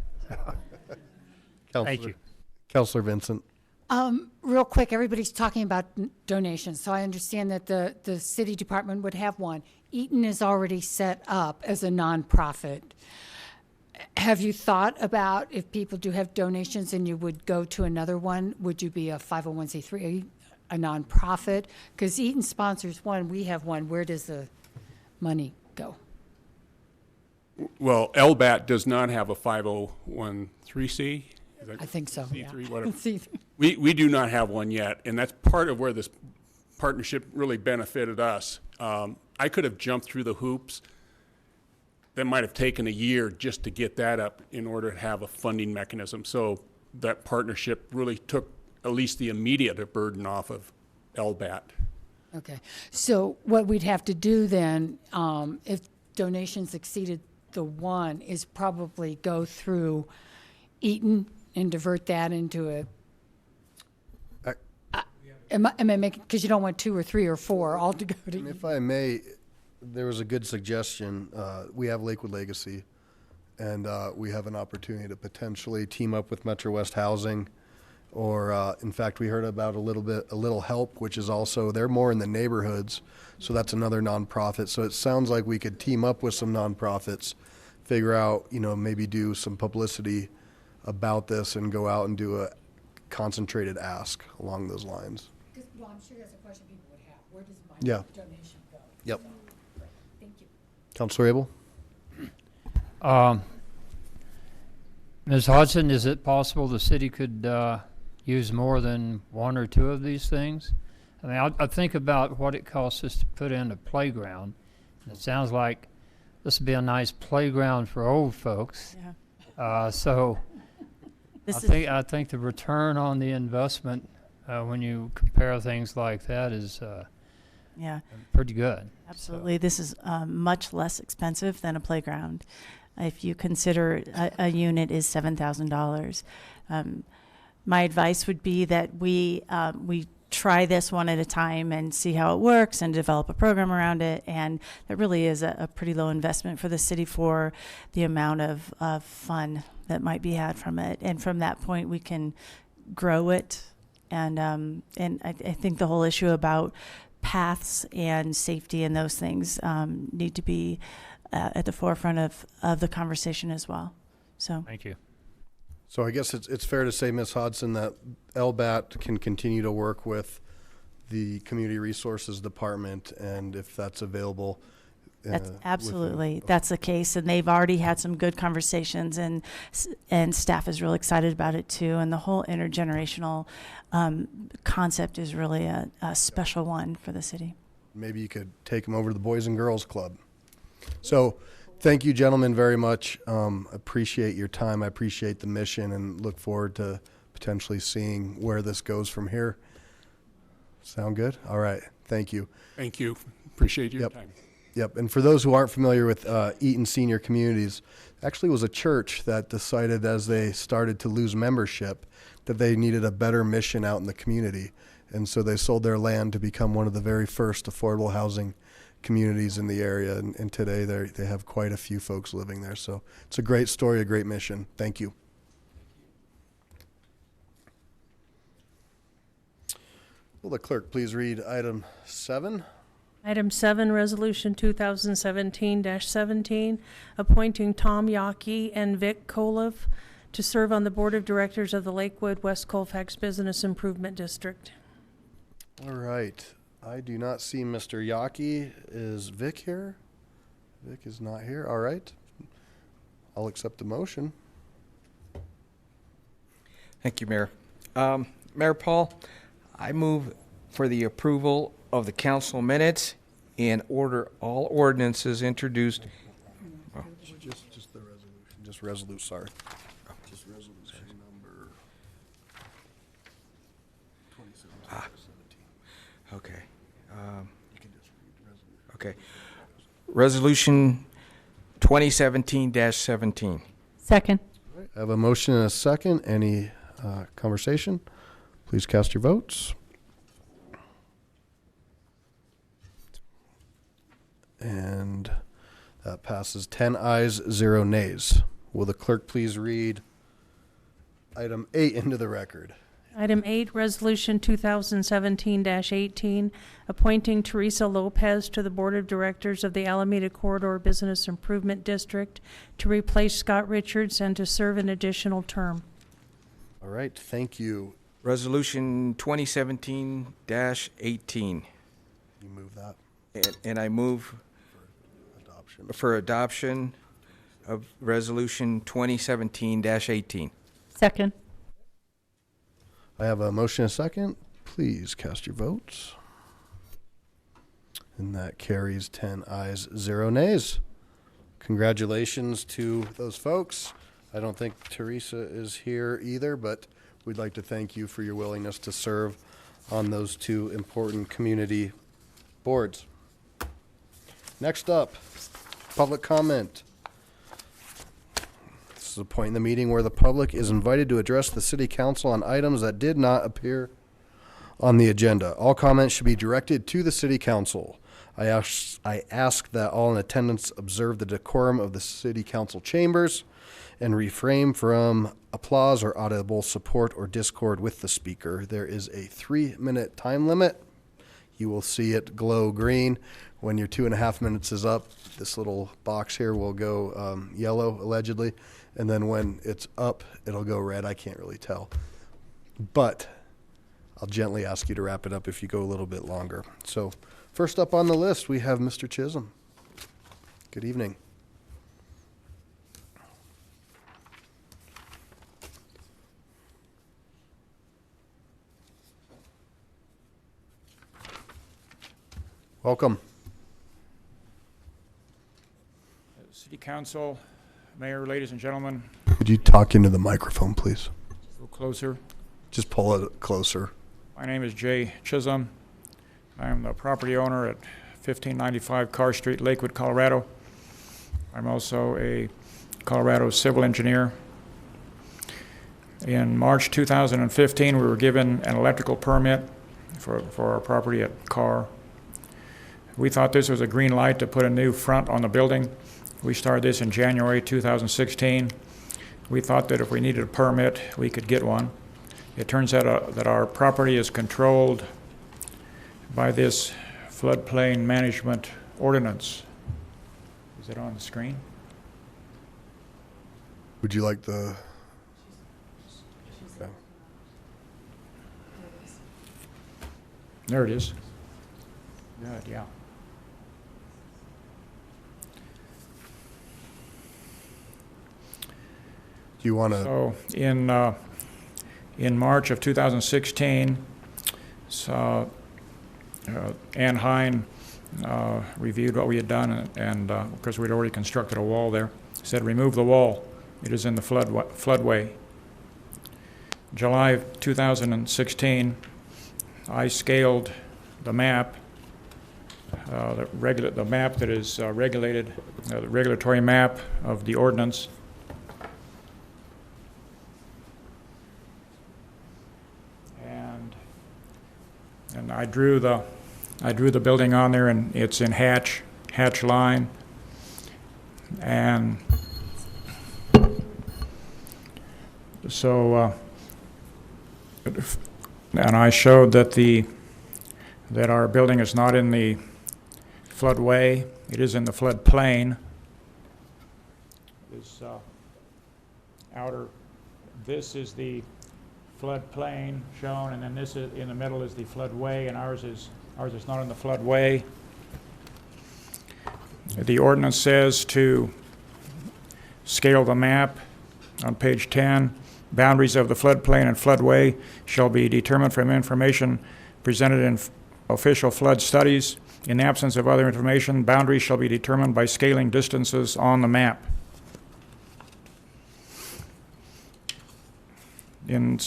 Speaker 12: Thank you.
Speaker 1: Councilor Vincent.
Speaker 4: Real quick, everybody's talking about donations, so I understand that the city department would have one. Eaton is already set up as a nonprofit. Have you thought about if people do have donations and you would go to another one, would you be a 501c3 a nonprofit? Because Eaton sponsors one, we have one. Where does the money go?
Speaker 8: Well, LBAT does not have a 501c. Is that
Speaker 4: I think so, yeah.
Speaker 8: C3, whatever.
Speaker 4: C3.
Speaker 8: We do not have one yet, and that's part of where this partnership really benefited us. I could have jumped through the hoops. That might have taken a year just to get that up in order to have a funding mechanism. So that partnership really took at least the immediate burden off of LBAT.
Speaker 4: Okay, so what we'd have to do then, if donations exceeded the one, is probably go through Eaton and divert that into a. Am I making, because you don't want 2 or 3 or 4 all to go to Eaton.
Speaker 1: If I may, there was a good suggestion. We have Lakewood Legacy, and we have an opportunity to potentially team up with Metro West Housing, or in fact, we heard about a little help, which is also, they're more in the neighborhoods, so that's another nonprofit. So it sounds like we could team up with some nonprofits, figure out, maybe do some publicity about this and go out and do a concentrated ask along those lines.
Speaker 4: Well, I'm sure that's a question people would have. Where does my donation go?
Speaker 1: Yep.
Speaker 4: So, great. Thank you.
Speaker 1: Counselor Abel?
Speaker 12: Ms. Hodson, is it possible the city could use more than 1 or 2 of these things? I mean, I think about what it costs us to put in a playground. It sounds like this would be a nice playground for old folks.
Speaker 14: Yeah.
Speaker 12: So I think the return on the investment when you compare things like that is
Speaker 14: Yeah.
Speaker 12: pretty good.
Speaker 14: Absolutely. This is much less expensive than a playground. If you consider a unit is $7,000. My advice would be that we try this one at a time and see how it works and develop a program around it. And that really is a pretty low investment for the city for the amount of fun that might be had from it. And from that point, we can grow it. And I think the whole issue about paths and safety and those things need to be at the forefront of the conversation as well. So
Speaker 12: Thank you.
Speaker 1: So I guess it's fair to say, Ms. Hodson, that LBAT can continue to work with the Community Resources Department, and if that's available.
Speaker 14: That's absolutely, that's the case, and they've already had some good conversations, and staff is really excited about it too. And the whole intergenerational concept is really a special one for the city.
Speaker 1: Maybe you could take them over to the Boys and Girls Club. So, thank you, gentlemen, very much. Appreciate your time. I appreciate the mission, and look forward to potentially seeing where this goes from here. Sound good? All right. Thank you.
Speaker 8: Thank you. Appreciate your time.
Speaker 1: Yep. And for those who aren't familiar with Eaton Senior Communities, actually was a church that decided as they started to lose membership that they needed a better mission out in the community. And so they sold their land to become one of the very first affordable housing communities in the area. And today they have quite a few folks living there. So it's a great story, a great mission. Thank you. Will the clerk please read item 7?
Speaker 2: Item 7, Resolution 2017-17, appointing Tom Yockey and Vic Koloff to serve on the Board of Directors of the Lakewood West Colfax Business Improvement District.
Speaker 1: All right. I do not see Mr. Yockey. Is Vic here? Vic is not here. All right. I'll accept the motion.
Speaker 3: Thank you, Mayor. Mayor Paul, I move for the approval of the council minutes and order all ordinances introduced.
Speaker 1: Just the resolution. Just resolution, sorry. Just resolution number 27.
Speaker 3: Okay. Okay. Resolution 2017-17.
Speaker 6: Second.
Speaker 1: I have a motion and a second. Any conversation? Please cast your votes. And that passes 10 ayes, 0 nays. Will the clerk please read item 8 into the record?
Speaker 2: Item 8, Resolution 2017-18, appointing Teresa Lopez to the Board of Directors of the Alameda Corridor Business Improvement District to replace Scott Richards and to serve an additional term.
Speaker 1: All right, thank you.
Speaker 3: Resolution 2017-18.
Speaker 1: You move that
Speaker 3: And I move
Speaker 1: adoption.
Speaker 3: for adoption of Resolution 2017-18.
Speaker 6: Second.
Speaker 1: I have a motion and a second. Please cast your votes. And that carries 10 ayes, 0 nays. Congratulations to those folks. I don't think Teresa is here either, but we'd like to thank you for your willingness to serve on those two important community boards. Next up, public comment. This is a point in the meeting where the public is invited to address the city council on items that did not appear on the agenda. All comments should be directed to the city council. I ask that all in attendance observe the decorum of the city council chambers and refrain from applause or audible support or discord with the speaker. There is a 3-minute time limit. You will see it glow green. When your 2.5 minutes is up, this little box here will go yellow, allegedly. And then when it's up, it'll go red. I can't really tell. But I'll gently ask you to wrap it up if you go a little bit longer. So first up on the list, we have Mr. Chisholm. Good evening. Welcome.
Speaker 16: City Council, Mayor, ladies and gentlemen,
Speaker 1: Could you talk into the microphone, please?
Speaker 16: a little closer.
Speaker 1: Just pull it closer.
Speaker 16: My name is Jay Chisholm. I am the property owner at 1595 Carr Street, Lakewood, Colorado. I'm also a Colorado civil engineer. In March 2015, we were given an electrical permit for our property at Carr. We thought this was a green light to put a new front on the building. We started this in January 2016. We thought that if we needed a permit, we could get one. It turns out that our property is controlled by this floodplain management ordinance. Is it on the screen?
Speaker 1: Would you like the... Okay.
Speaker 16: There it is. Good, yeah.
Speaker 1: Do you want to...
Speaker 16: So in March of 2016, Ann Hine reviewed what we had done, and because we'd already constructed a wall there, said remove the wall. It is in the floodway. July of 2016, I scaled the map, the map that is regulated, the regulatory map of the ordinance. And I drew the building on there, and it's in hatch line, and so and I showed that our building is not in the floodway; it is in the floodplain. This is the floodplain shown, and then this is in the middle is the floodway, and ours is not in the floodway. The ordinance says to scale the map on page 10. Boundaries of the floodplain and floodway shall be determined from information presented in official flood studies. In the absence of other information, boundaries shall be determined by scaling distances on the map. In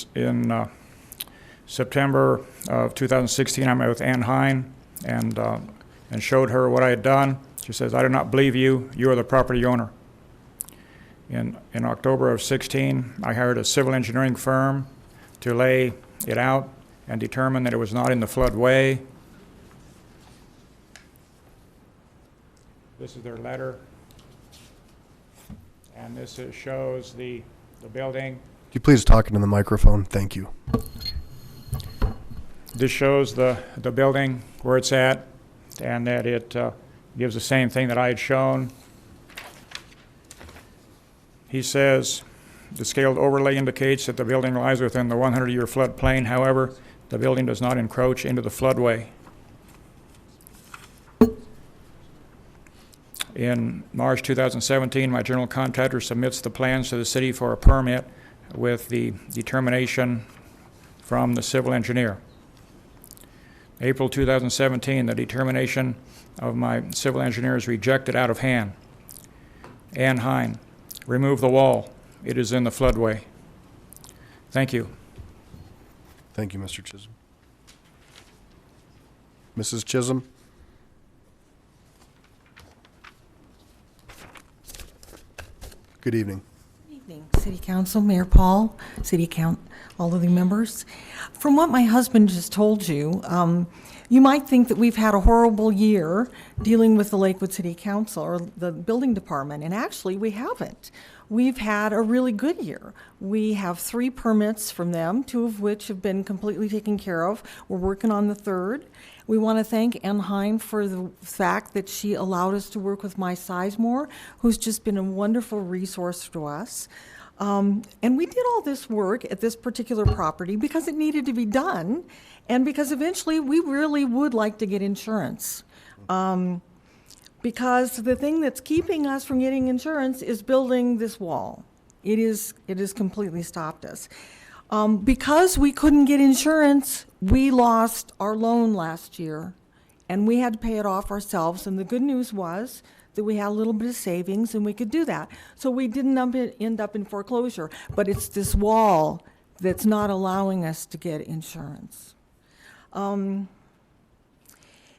Speaker 16: September of 2016, I met with Ann Hine and showed her what I had done. She says, "I do not believe you. You are the property owner." In October of 16, I hired a civil engineering firm to lay it out and determine that it was not in the floodway. This is their letter, and this shows the building.
Speaker 1: Could you please talk into the microphone? Thank you.
Speaker 16: This shows the building, where it's at, and that it gives the same thing that I had shown. He says The scaled overlay indicates that the building lies within the 100-year floodplain. However, the building does not encroach into the floodway. In March 2017, my general contractor submits the plans to the city for a permit with the determination from the civil engineer. April 2017, the determination of my civil engineer is rejected out of hand. Ann Hine, remove the wall. It is in the floodway. Thank you.
Speaker 1: Thank you, Mr. Chisholm. Mrs. Chisholm? Good evening.
Speaker 17: Evening, City Council, Mayor Paul, all of the members. From what my husband just told you, you might think that we've had a horrible year dealing with the Lakewood City Council or the building department, and actually we haven't. We've had a really good year. We have 3 permits from them, 2 of which have been completely taken care of. We're working on the 3rd. We want to thank Ann Hine for the fact that she allowed us to work with Mike Sizemore, who's just been a wonderful resource to us. And we did all this work at this particular property because it needed to be done, and because eventually we really would like to get insurance. Because the thing that's keeping us from getting insurance is building this wall. It has completely stopped us. Because we couldn't get insurance, we lost our loan last year, and we had to pay it off ourselves. And the good news was that we had a little bit of savings and we could do that. So we didn't end up in foreclosure, but it's this wall that's not allowing us to get insurance.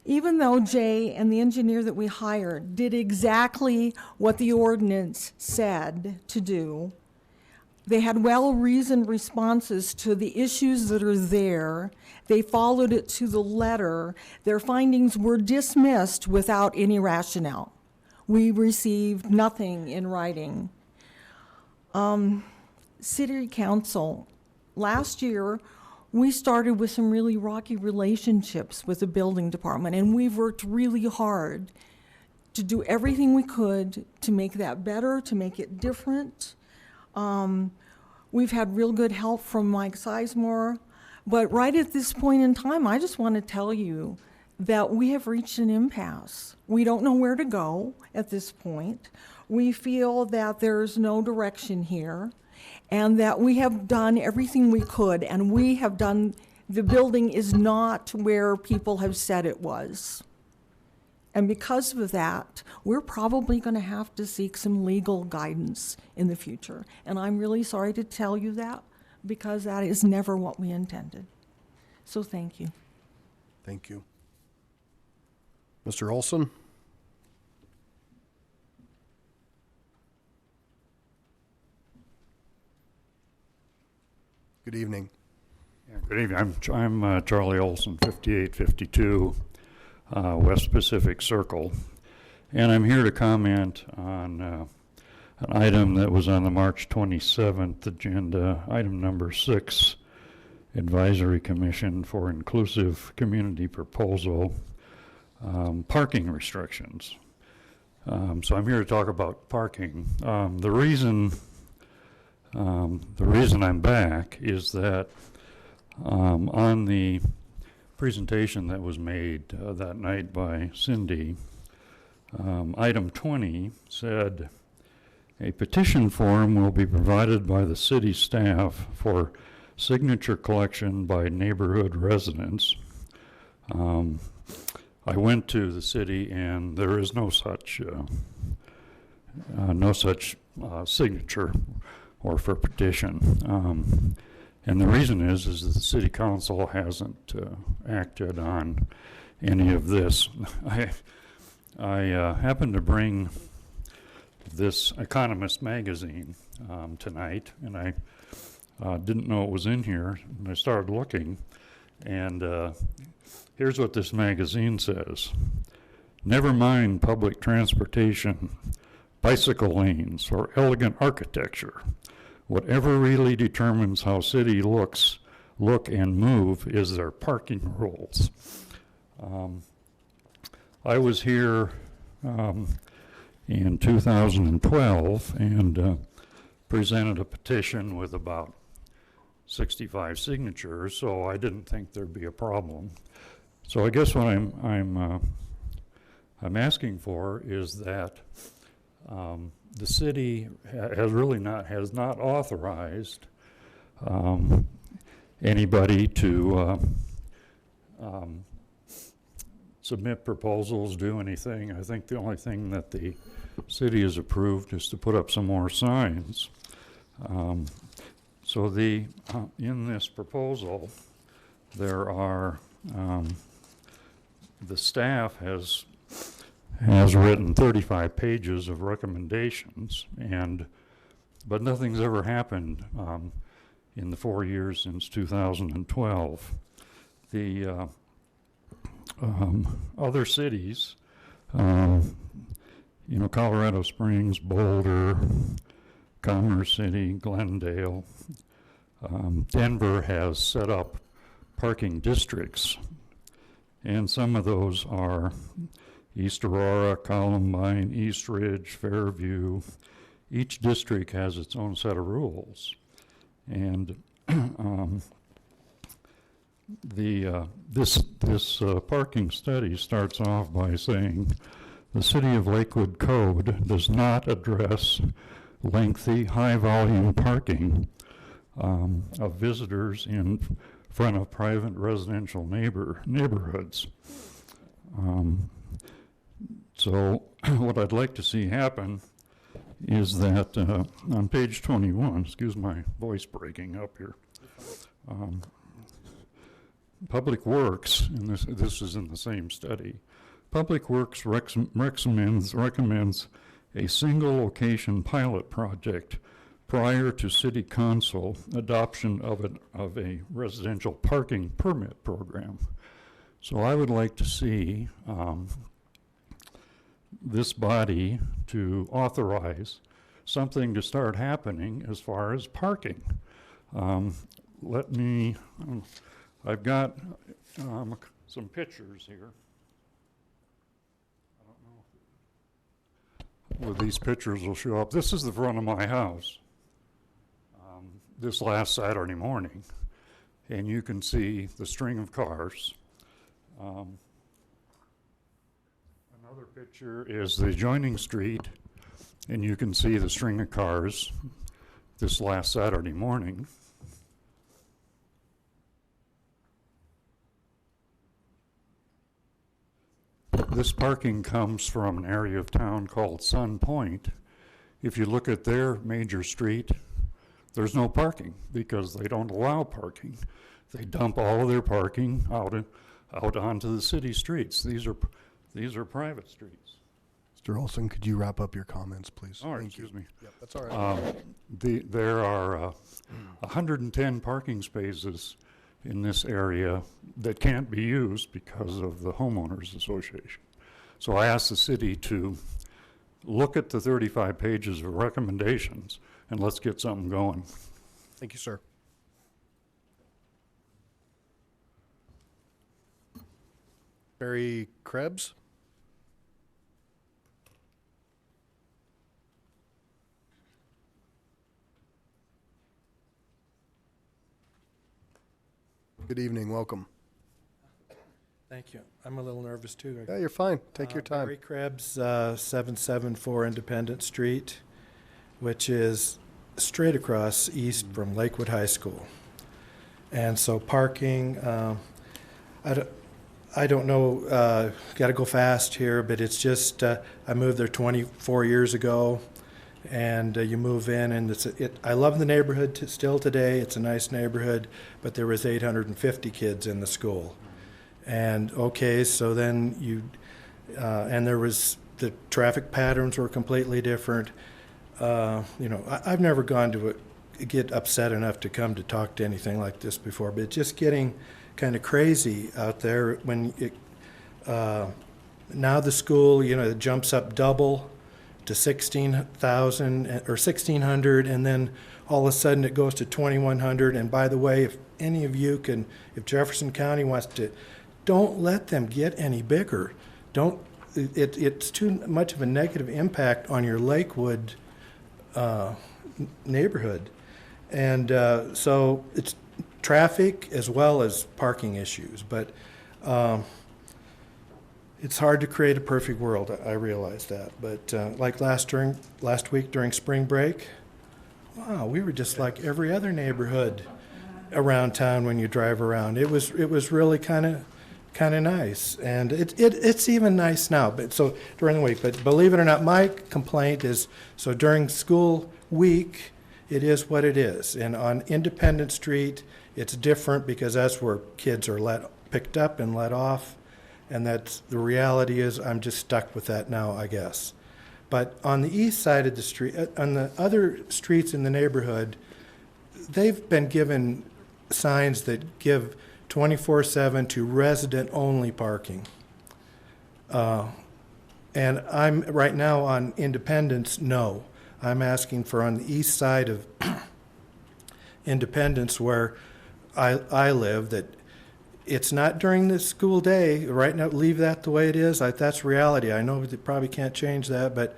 Speaker 17: Even though Jay and the engineer that we hired did exactly what the ordinance said to do, they had well-reasoned responses to the issues that are there. They followed it to the letter. Their findings were dismissed without any rationale. We received nothing in writing. City Council, last year, we started with some really rocky relationships with the building department, and we've worked really hard to do everything we could to make that better, to make it different. We've had real good help from Mike Sizemore, but right at this point in time, I just want to tell you that we have reached an impasse. We don't know where to go at this point. We feel that there's no direction here, and that we have done everything we could, and the building is not where people have said it was. And because of that, we're probably going to have to seek some legal guidance in the future. And I'm really sorry to tell you that, because that is never what we intended. So thank you.
Speaker 1: Thank you. Mr. Olson? Good evening.
Speaker 18: Yeah, good evening. I'm Charlie Olson, 5852 West Pacific Circle, and I'm here to comment on an item that was on the March 27th agenda, item number 6, Advisory Commission for Inclusive Community Proposal, parking restrictions. So I'm here to talk about parking. The reason I'm back is that on the presentation that was made that night by Cindy, item 20 said, a petition form will be provided by the city staff for signature collection by neighborhood residents. I went to the city and there is no such signature or for petition. And the reason is that the city council hasn't acted on any of this. I happened to bring this Economist magazine tonight, and I didn't know it was in here, and I started looking, and here's what this magazine says. Never mind public transportation, bicycle lanes, or elegant architecture. Whatever really determines how city look and move is their parking rules. I was here in 2012, and presented a petition with about 65 signatures, so I didn't think there'd be a problem. So I guess what I'm asking for is that the city has not authorized anybody to submit proposals, do anything. I think the only thing that the city has approved is to put up some more signs. So in this proposal, there are, the staff has written 35 pages of recommendations, but nothing's ever happened in the 4 years since 2012. The other cities, Colorado Springs, Boulder, Commerce City, Glendale, Denver has set up parking districts, and some of those are East Aurora, Columbine, East Ridge, Fairview. Each district has its own set of rules, and this parking study starts off by saying the City of Lakewood Code does not address lengthy, high-volume parking of visitors in front of private residential neighborhoods. So what I'd like to see happen is that on page 21, excuse my voice breaking up here, Public Works, and this is in the same study, Public Works recommends a single location pilot project prior to City Council adoption of a residential parking permit program. So I would like to see this body to authorize something to start happening as far as parking. I've got some pictures here. I don't know whether these pictures will show up. This is the front of my house this last Saturday morning, and you can see the string of cars. Another picture is the adjoining street, and you can see the string of cars this last Saturday morning. This parking comes from an area of town called Sun Point. If you look at their major street, there's no parking because they don't allow parking. They dump all of their parking out onto the city streets. These are private streets.
Speaker 1: Mr. Olson, could you wrap up your comments, please?
Speaker 18: Oh,
Speaker 1: Thank
Speaker 18: excuse
Speaker 1: you.
Speaker 18: me.
Speaker 1: Yep, that's all right.
Speaker 18: There are 110 parking spaces in this area that can't be used because of the homeowners association. So I asked the city to look at the 35 pages of recommendations and let's get something going.
Speaker 1: Thank you, sir. Barry Krebs? Good evening, welcome.
Speaker 19: Thank you. I'm a little nervous too.
Speaker 1: Yeah, you're fine. Take your time.
Speaker 19: Barry Krebs, 774 Independent Street, which is straight across east from Lakewood High School. And so parking, I don't know, got to go fast here, but it's just, I moved there 24 years ago, and you move in, and I love the neighborhood still today. It's a nice neighborhood, but there was 850 kids in the school. And okay, so then and there was, the traffic patterns were completely different. I've never gone to get upset enough to come to talk to anything like this before, but it's just getting kind of crazy out there when now the school, it jumps up double to 16,000 or 1,600, and then all of a sudden it goes to 2,100. And by the way, if any of you can, if Jefferson County wants to, don't let them get any bigger. It's too much of a negative impact on your Lakewood neighborhood. And so it's traffic as well as parking issues. But it's hard to create a perfect world. I realize that. But like last week during spring break, wow, we were just like every other neighborhood around town when you drive around. It was really kind of nice, and it's even nice now. But so during the week, but believe it or not, my complaint is so during school week, it is what it is. And on Independence Street, it's different because that's where kids are picked up and let off, and that's the reality is I'm just stuck with that now, I guess. But on the east side of the street, on the other streets in the neighborhood, they've been given signs that give 24/7 to resident-only parking. And I'm right now on Independence, no. I'm asking for on the east side of Independence where I live, that it's not during the school day. Right now, leave that the way it is. That's reality. I know they probably can't change that, but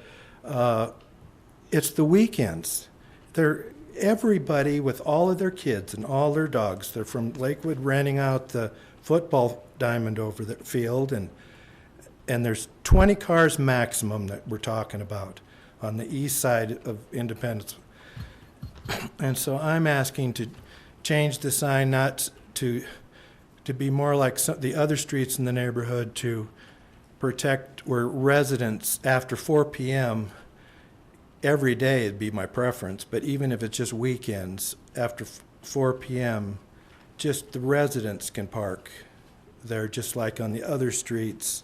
Speaker 19: it's the weekends. Everybody with all of their kids and all their dogs, they're from Lakewood renting out the football diamond over the field, and there's 20 cars maximum that we're talking about on the east side of Independence. And so I'm asking to change the sign not to be more like the other streets in the neighborhood, to protect where residents after 4 p.m. every day would be my preference, but even if it's just weekends after 4 p.m., just the residents can park there just like on the other streets.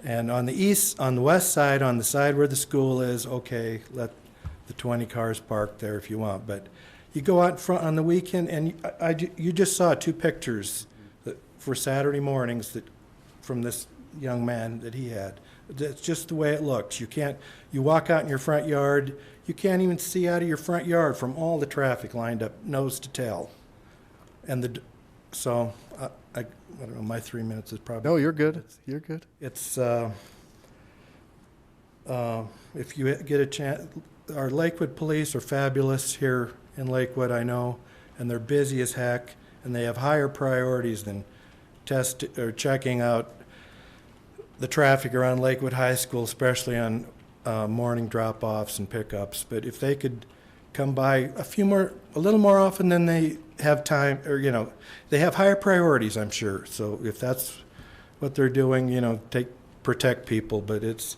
Speaker 19: And on the west side, on the side where the school is, okay, let the 20 cars park there if you want. But you go out front on the weekend, and you just saw 2 pictures for Saturday mornings from this young man that he had. That's just the way it looks. You walk out in your front yard, you can't even see out of your front yard from all the traffic lined up nose to tail. And so I don't know, my 3 minutes is probably.
Speaker 1: No, you're good. You're good.
Speaker 19: It's, if you get a chance, our Lakewood police are fabulous here in Lakewood, I know, and they're busy as heck, and they have higher priorities than checking out the traffic around Lakewood High School, especially on morning drop-offs and pickups. But if they could come by a little more often than they have time, or they have higher priorities, I'm sure. So if that's what they're doing, protect people. But it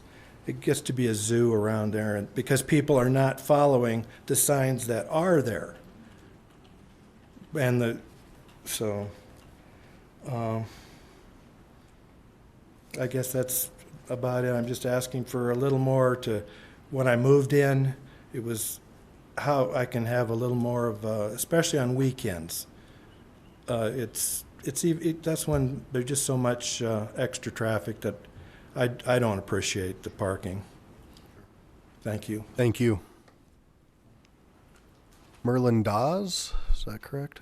Speaker 19: gets to be a zoo around there, and because people are not following the signs that are there. And I guess that's about it. I'm just asking for a little more when I moved in, it was how I can have a little more of, especially on weekends. That's when there's just so much extra traffic that I don't appreciate the parking. Thank you.
Speaker 1: Thank you. Merlin Dawes, is that correct?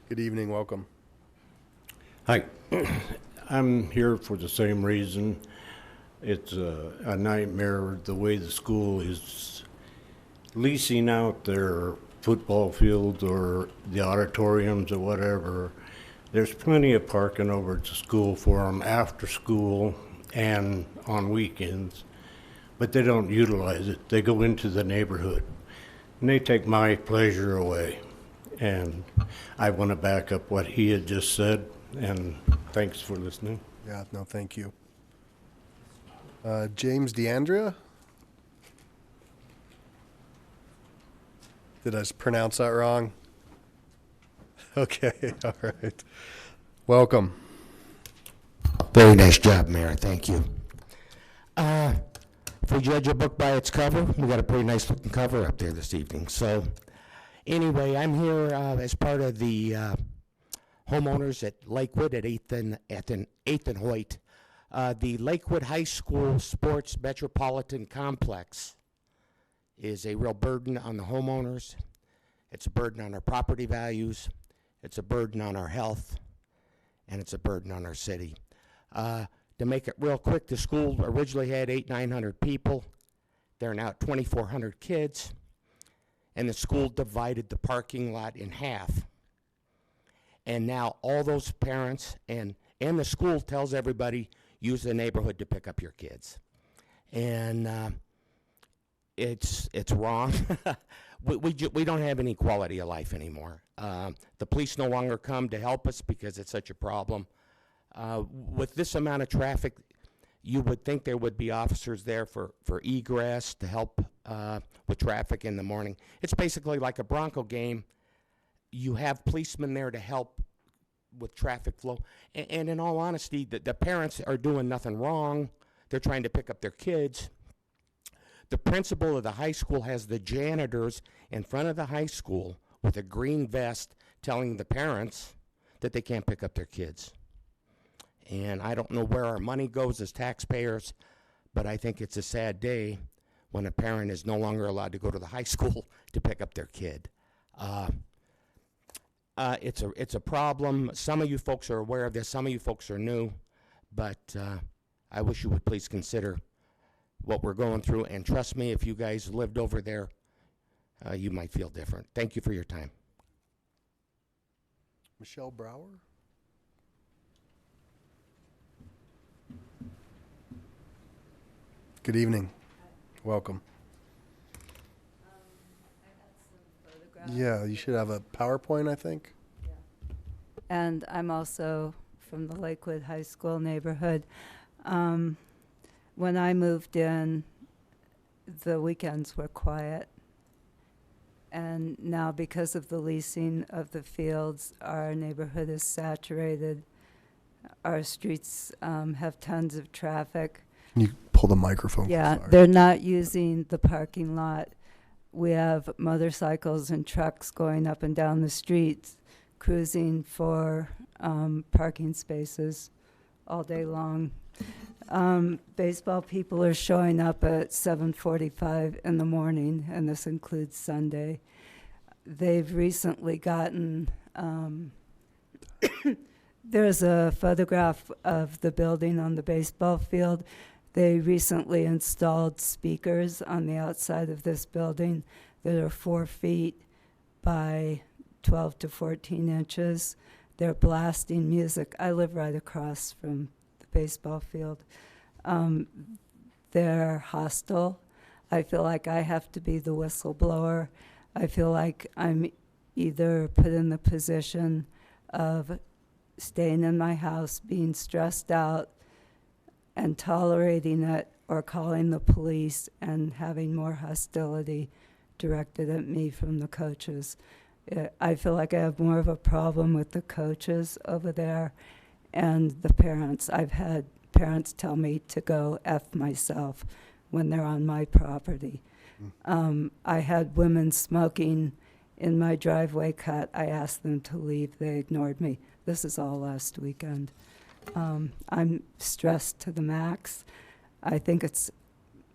Speaker 1: Good evening, welcome.
Speaker 20: Hi, I'm here for the same reason. It's a nightmare the way the school is leasing out their football fields or the auditoriums or whatever. There's plenty of parking over at the school for them after school and on weekends, but they don't utilize it. They go into the neighborhood, and they take my pleasure away. And I want to back up what he had just said, and thanks for listening.
Speaker 1: Yeah, no, thank you. James DeAndrea? Did I pronounce that wrong? Okay, all right. Welcome.
Speaker 21: Very nice job, Mayor. Thank you. If we judge a book by its cover, we got a pretty nice looking cover up there this evening. So anyway, I'm here as part of the homeowners at Lakewood at 8th and Hoyt. The Lakewood High School Sports Metropolitan Complex is a real burden on the homeowners. It's a burden on our property values. It's a burden on our health. and it's a burden on our city. To make it real quick, the school originally had 900 people. They're now at 2,400 kids, and the school divided the parking lot in half. And now all those parents and the school tells everybody, use the neighborhood to pick up your kids. And it's wrong. We don't have any quality of life anymore. The police no longer come to help us because it's such a problem. With this amount of traffic, you would think there would be officers there for egress to help with traffic in the morning. It's basically like a Bronco game. You have policemen there to help with traffic flow. And in all honesty, the parents are doing nothing wrong. They're trying to pick up their kids. The principal of the high school has the janitors in front of the high school with a green vest telling the parents that they can't pick up their kids. And I don't know where our money goes as taxpayers, but I think it's a sad day when a parent is no longer allowed to go to the high school to pick up their kid. It's a problem. Some of you folks are aware of this. Some of you folks are new, but I wish you would please consider what we're going through. And trust me, if you guys lived over there, you might feel different. Thank you for your time.
Speaker 1: Michelle Brower? Good evening. Welcome. Yeah, you should have a PowerPoint, I think.
Speaker 5: And I'm also from the Lakewood High School neighborhood. When I moved in, the weekends were quiet. And now because of the leasing of the fields, our neighborhood is saturated. Our streets have tons of traffic.
Speaker 1: Can you pull the microphone?
Speaker 5: Yeah,
Speaker 1: Sorry.
Speaker 5: they're not using the parking lot. We have motorcycles and trucks going up and down the streets, cruising for parking spaces all day long. Baseball people are showing up at 7:45 in the morning, and this includes Sunday. They've recently gotten, there's a photograph of the building on the baseball field. They recently installed speakers on the outside of this building that are 4 feet by 12 to 14 inches. They're blasting music. I live right across from the baseball field. They're hostile. I feel like I have to be the whistleblower. I feel like I'm either put in the position of staying in my house, being stressed out, and tolerating it, or calling the police and having more hostility directed at me from the coaches. I feel like I have more of a problem with the coaches over there and the parents. I've had parents tell me to go F myself when they're on my property. I had women smoking in my driveway cut. I asked them to leave. They ignored me. This is all last weekend. I'm stressed to the max. I think it's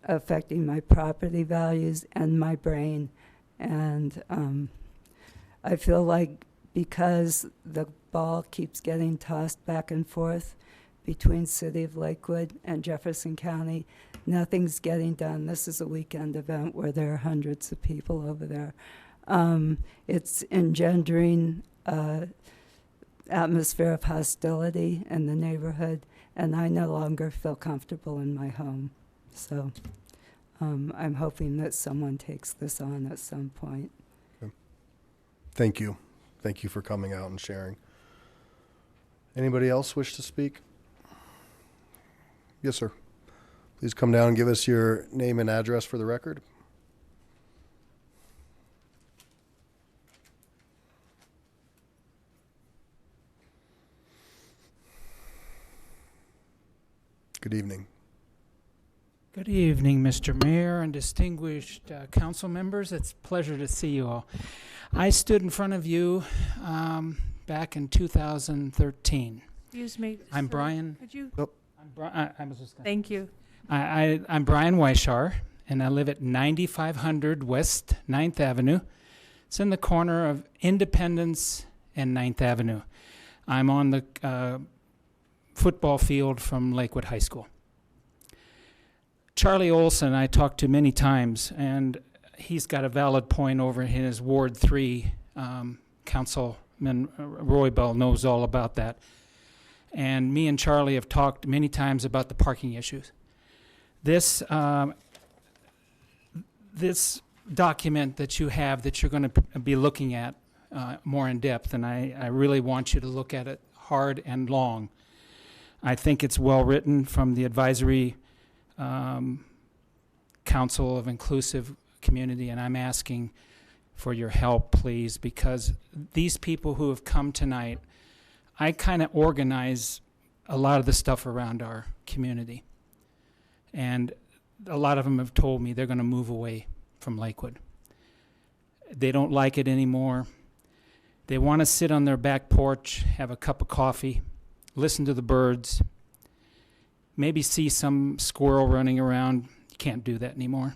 Speaker 5: affecting my property values and my brain. And I feel like because the ball keeps getting tossed back and forth between City of Lakewood and Jefferson County, nothing's getting done. This is a weekend event where there are hundreds of people over there. It's engendering atmosphere of hostility in the neighborhood, and I no longer feel comfortable in my home. So I'm hoping that someone takes this on at some point.
Speaker 1: Okay. Thank you. Thank you for coming out and sharing. Anybody else wish to speak? Yes, sir. Please come down and give us your name and address for the record. Good evening.
Speaker 22: Good evening, Mr. Mayor and distinguished council members. It's a pleasure to see you all. I stood in front of you back in 2013.
Speaker 2: Excuse me.
Speaker 22: I'm
Speaker 2: sir.
Speaker 22: Brian.
Speaker 2: Could you?
Speaker 1: Nope.
Speaker 22: I was just gonna,
Speaker 2: Thank you.
Speaker 22: I'm Brian Weishar, and I live at 9500 West 9th Avenue. It's in the corner of Independence and 9th Avenue. I'm on the football field from Lakewood High School. Charlie Olson I talked to many times, and he's got a valid point over in his Ward 3. Councilman Roybal knows all about that. And me and Charlie have talked many times about the parking issues. This document that you have that you're going to be looking at more in depth, and I really want you to look at it hard and long. I think it's well written from the Advisory Council of Inclusive Community, and I'm asking for your help, please, because these people who have come tonight, I kind of organize a lot of the stuff around our community. And a lot of them have told me they're going to move away from Lakewood. They don't like it anymore. They want to sit on their back porch, have a cup of coffee, listen to the birds, maybe see some squirrel running around. You can't do that anymore.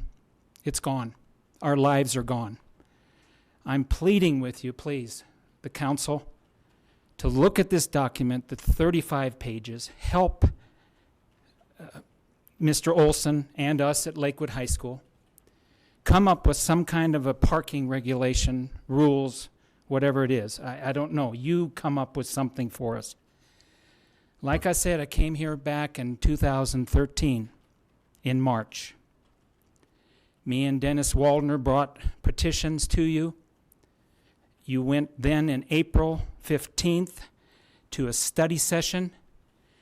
Speaker 22: It's gone. Our lives are gone. I'm pleading with you, please, the council, to look at this document, the 35 pages, help Mr. Olson and us at Lakewood High School come up with some kind of a parking regulation, rules, whatever it is. I don't know. You come up with something for us. Like I said, I came here back in 2013 in March. Me and Dennis Waldner brought petitions to you. You went then in April 15th to a study session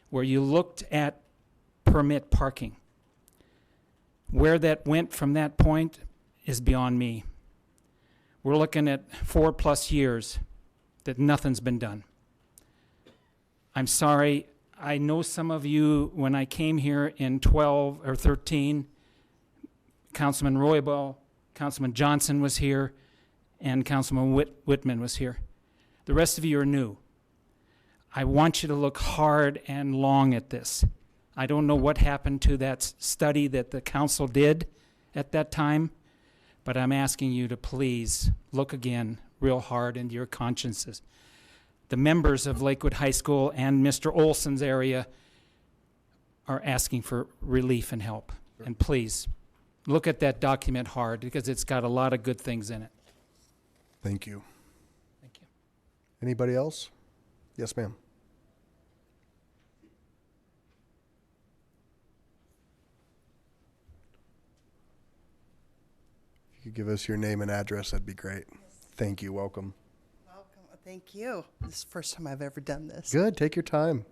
Speaker 22: where you looked at permit parking. Where that went from that point is beyond me. We're looking at 4+ years that nothing's been done. I'm sorry, I know some of you, when I came here in 12 or 13, Councilman Roybal, Councilman Johnson was here, and Councilman Whitman was here. The rest of you are new. I want you to look hard and long at this. I don't know what happened to that study that the council did at that time, but I'm asking you to please look again real hard into your consciences. The members of Lakewood High School and Mr. Olson's area are asking for relief and help. And please, look at that document hard because it's got a lot of good things in it.
Speaker 1: Thank you.
Speaker 22: Thank you.
Speaker 1: Anybody else? Yes, ma'am. If you could give us your name and address, that'd be great. Thank you. Welcome.
Speaker 7: Thank you. This is the first time I've ever done this.
Speaker 1: Good. Take your time.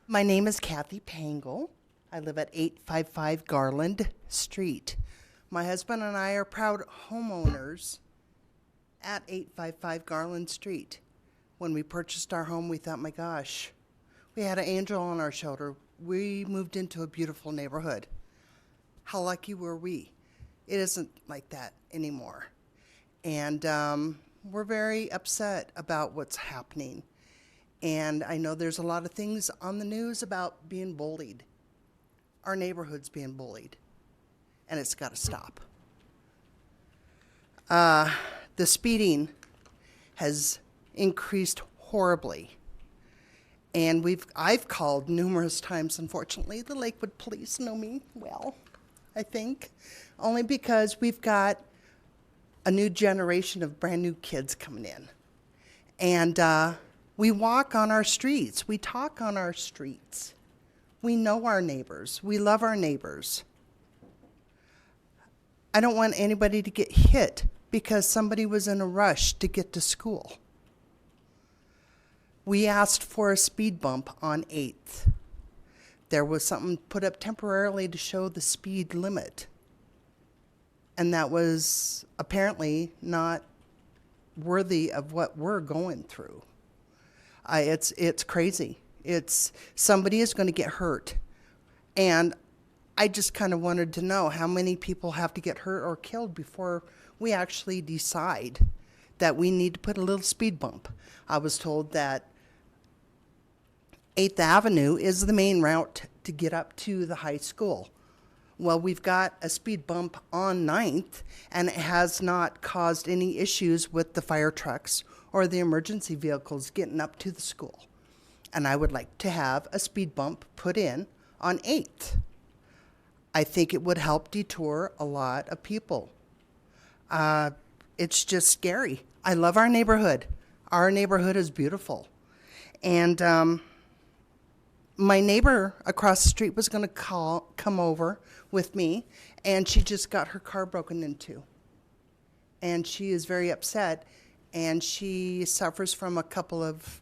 Speaker 7: My name is Kathy Pangle. I live at 855 Garland Street. My husband and I are proud homeowners at 855 Garland Street. When we purchased our home, we thought, my gosh, we had an angel on our shoulder. We moved into a beautiful neighborhood. How lucky were we? It isn't like that anymore. And we're very upset about what's happening. And I know there's a lot of things on the news about being bullied. Our neighborhood's being bullied. And it's got to stop. The speeding has increased horribly. And I've called numerous times, unfortunately. The Lakewood police know me well, I think. Only because we've got a new generation of brand new kids coming in. And we walk on our streets. We talk on our streets. We know our neighbors. We love our neighbors. I don't want anybody to get hit because somebody was in a rush to get to school. We asked for a speed bump on 8th. There was something put up temporarily to show the speed limit. And that was apparently not worthy of what we're going through. It's crazy. Somebody is going to get hurt. And I just kind of wanted to know how many people have to get hurt or killed before we actually decide that we need to put a little speed bump. I was told that 8th Avenue is the main route to get up to the high school. Well, we've got a speed bump on 9th, and it has not caused any issues with the fire trucks or the emergency vehicles getting up to the school. And I would like to have a speed bump put in on 8th. I think it would help detour a lot of people. It's just scary. I love our neighborhood. Our neighborhood is beautiful. And my neighbor across the street was going to come over with me, and she just got her car broken into. And she is very upset, and she suffers from a couple of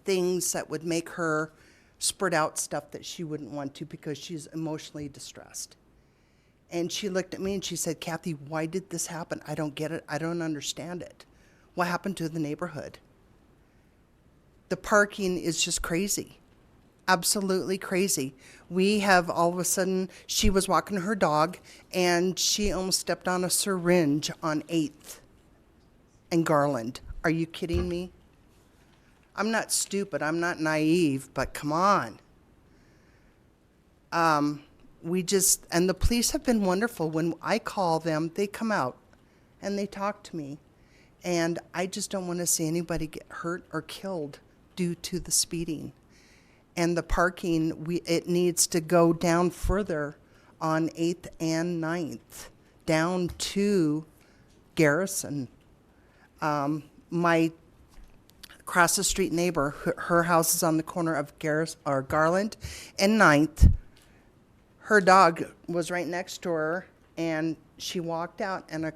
Speaker 7: things that would make her spurt out stuff that she wouldn't want to because she's emotionally distressed. And she looked at me and she said, Kathy, why did this happen? I don't get it. I don't understand it. What happened to the neighborhood? The parking is just crazy. Absolutely crazy. We have all of a sudden, she was walking her dog and she almost stepped on a syringe on 8th and Garland. Are you kidding me? I'm not stupid, I'm not naive, but come on. And the police have been wonderful. When I call them, they come out and they talk to me. And I just don't want to see anybody get hurt or killed due to the speeding. And the parking, it needs to go down further on 8th and 9th, down to Garrison. My across the street neighbor, her house is on the corner of Garland and 9th. Her dog was right next to her, and she walked out, and a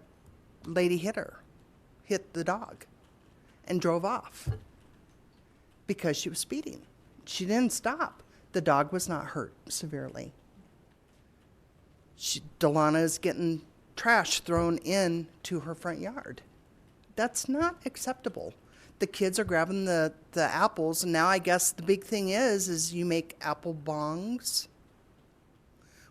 Speaker 7: lady hit the dog, and drove off because she was speeding. She didn't stop. The dog was not hurt severely. Delana is getting trash thrown into her front yard. That's not acceptable. The kids are grabbing the apples, and now I guess the big thing is you make apple bongs.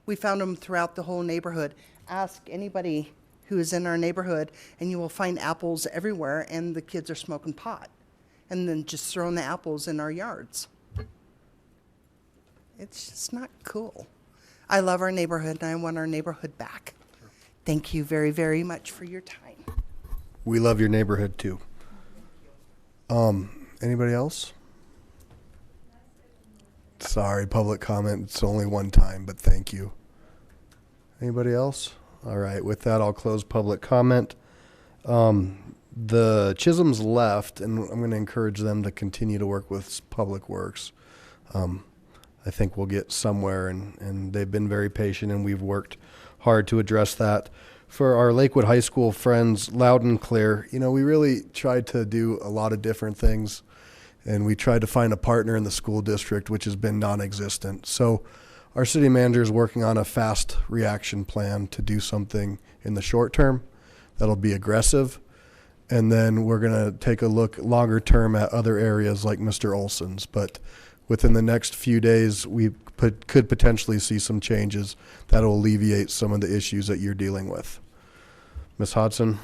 Speaker 7: We found them throughout the whole neighborhood. Ask anybody who is in our neighborhood, and you will find apples everywhere, and the kids are smoking pot and then just throwing the apples in our yards. It's just not cool. I love our neighborhood, and I want our neighborhood back. Thank you very, very much for your time.
Speaker 1: We love your neighborhood too. Anybody else? Sorry, public comment. It's only one time, but thank you. Anybody else? All right, with that, I'll close public comment. The Chisholms left, and I'm going to encourage them to continue to work with Public Works. I think we'll get somewhere, and they've been very patient, and we've worked hard to address that. For our Lakewood High School friends, loud and clear, we really tried to do a lot of different things, and we tried to find a partner in the school district, which has been non-existent. So our city manager is working on a fast reaction plan to do something in the short term that'll be aggressive, and then we're going to take a look longer term at other areas like Mr. Olson's. But within the next few days, we could potentially see some changes that will alleviate some of the issues that you're dealing with. Ms. Hodson?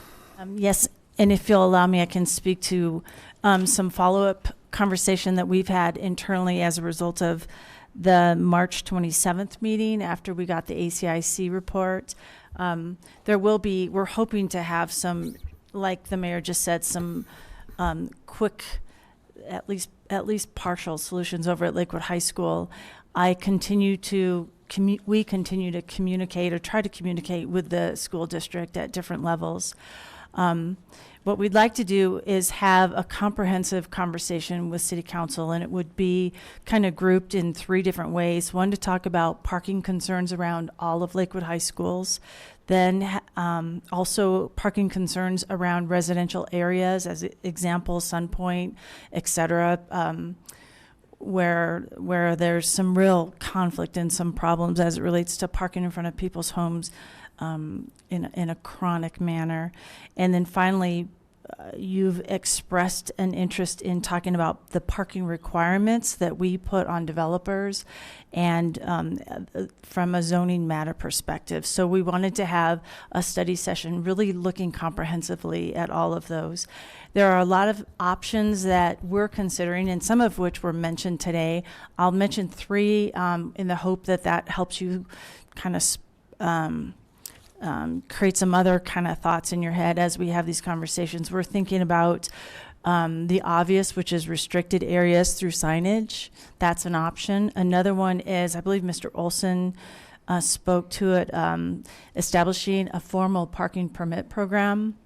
Speaker 14: Yes, and if you'll allow me, I can speak to some follow-up conversation that we've had internally as a result of the March 27th meeting after we got the ACIC report. We're hoping to have some, like the mayor just said, some quick, at least partial solutions over at Lakewood High School. We continue to communicate or try to communicate with the school district at different levels. What we'd like to do is have a comprehensive conversation with City Council, and it would be kind of grouped in 3 different ways. One, to talk about parking concerns around all of Lakewood High Schools. Then also parking concerns around residential areas, as example, Sunpoint, et cetera, where there's some real conflict and some problems as it relates to parking in front of people's homes in a chronic manner. And then finally, you've expressed an interest in talking about the parking requirements that we put on developers and from a zoning matter perspective. So we wanted to have a study session really looking comprehensively at all of those. There are a lot of options that we're considering, and some of which were mentioned today. I'll mention 3 in the hope that helps you kind of create some other kind of thoughts in your head as we have these conversations. We're thinking about The obvious, which is restricted areas through signage, that's an option. Another one is, I believe Mr. Olson spoke to it, establishing a formal parking permit program.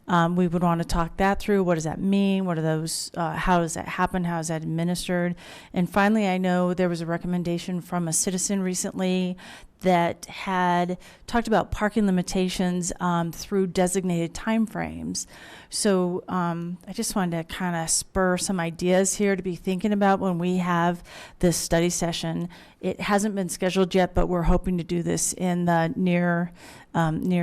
Speaker 14: We would want to talk that through. What does that mean? What are those, how does that happen? How is that administered? And finally, I know there was a recommendation from a citizen recently that had talked about parking limitations through designated timeframes. So I just wanted to kind of spur some ideas here to be thinking about when we have this study session. It hasn't been scheduled yet, but we're hoping to do this in the near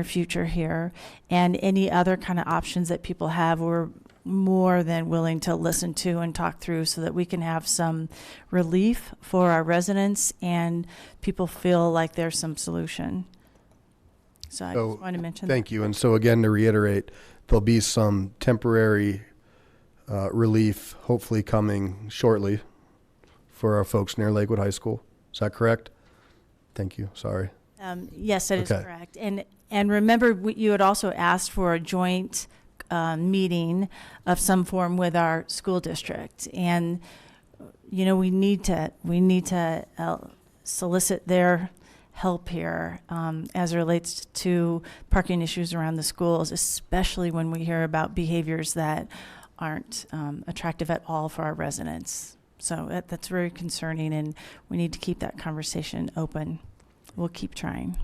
Speaker 14: future here. And any other kind of options that people have, we're more than willing to listen to and talk through so that we can have some relief for our residents and people feel like there's some solution. So I just wanted to mention that.
Speaker 1: Thank you. And so again, to reiterate, there'll be some temporary relief hopefully coming shortly for our folks near Lakewood High School. Is that correct? Thank you. Sorry.
Speaker 14: Yes, that is
Speaker 1: Okay.
Speaker 14: correct. And remember, you had also asked for a joint meeting of some form with our school district, and you know we need to solicit their help here as it relates to parking issues around the schools, especially when we hear about behaviors that aren't attractive at all for our residents. So that's very concerning, and we need to keep that conversation open. We'll keep trying.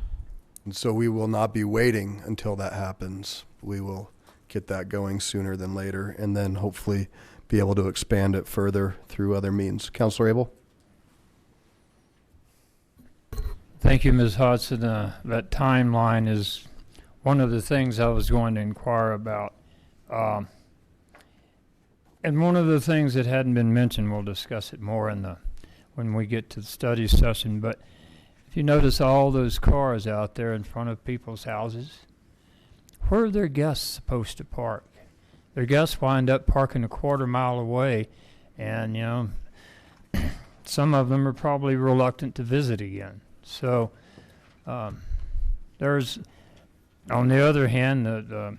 Speaker 1: And so we will not be waiting until that happens. We will get that going sooner than later, and then hopefully be able to expand it further through other means. Councilor Abel?
Speaker 12: Thank you, Ms. Hudson. That timeline is one of the things I was going to inquire about. And one of the things that hadn't been mentioned, we'll discuss it more when we get to the study session, but if you notice all those cars out there in front of people's houses, where are their guests supposed to park? Their guests wind up parking a quarter mile away, and you know, some of them are probably reluctant to visit again. So there's, on the other hand, the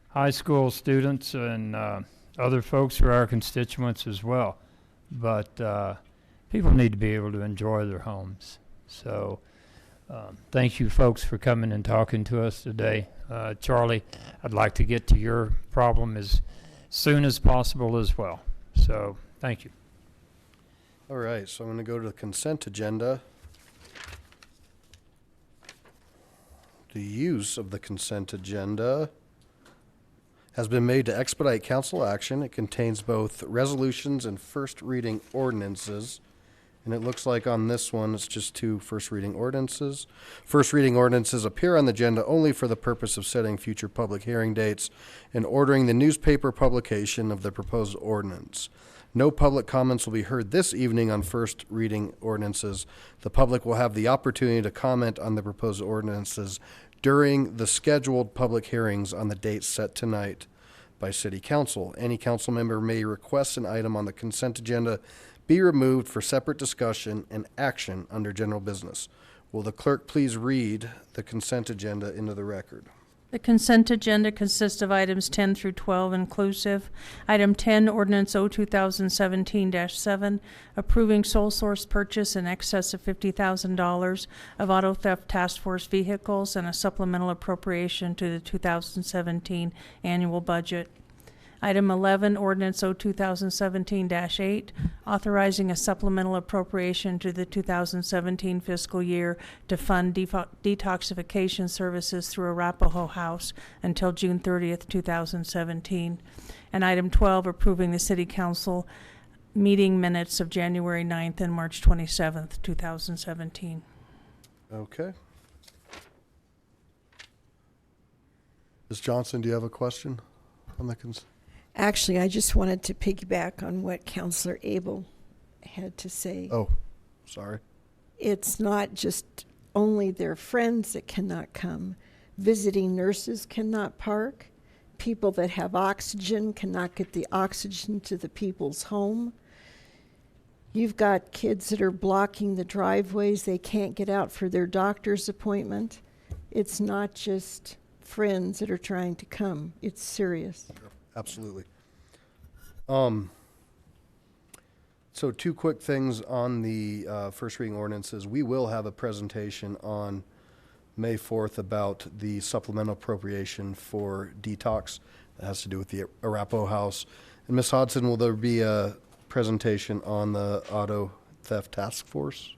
Speaker 12: high school students and other folks are our constituents as well. But people need to be able to enjoy their homes. So thank you folks for coming and talking to us today. Charlie, I'd like to get to your problem as soon as possible as well. So thank you.
Speaker 1: All right, so I'm going to go to the consent agenda. The use of the consent agenda has been made to expedite council action. It contains both resolutions and first reading ordinances. And it looks like on this one, it's just 2 first reading ordinances. First reading ordinances appear on the agenda only for the purpose of setting future public hearing dates and ordering the newspaper publication of the proposed ordinance. No public comments will be heard this evening on first reading ordinances. The public will have the opportunity to comment on the proposed ordinances during the scheduled public hearings on the dates set tonight by City Council. Any council member may request an item on the consent agenda be removed for separate discussion and action under general business. Will the clerk please read the consent agenda into the record?
Speaker 2: The consent agenda consists of items 10 through 12 inclusive. Item 10, Ordinance 2017-7, approving sole source purchase in excess of $50,000 of auto theft task force vehicles and a supplemental appropriation to the 2017 annual budget. Item 11, Ordinance 2017-8, authorizing a supplemental appropriation to the 2017 fiscal year to fund detoxification services through Arapahoe House until June 30th, 2017. And item 12, approving the City Council meeting minutes of January 9th and March 27th, 2017.
Speaker 1: Okay. Ms. Johnson, do you have a question on the consent?
Speaker 15: Actually, I just wanted to piggyback on what Councilor Abel had to say.
Speaker 1: Oh, sorry.
Speaker 15: It's not just only their friends that cannot come. Visiting nurses cannot park. People that have oxygen cannot get the oxygen to the people's home. You've got kids that are blocking the driveways. They can't get out for their doctor's appointment. It's not just friends that are trying to come. It's serious.
Speaker 1: Absolutely. So two quick things on the first reading ordinances. We will have a presentation on May 4th about the supplemental appropriation for detox. That has to do with the Arapahoe House. And Ms. Hodson, will there be a presentation on the auto theft task force?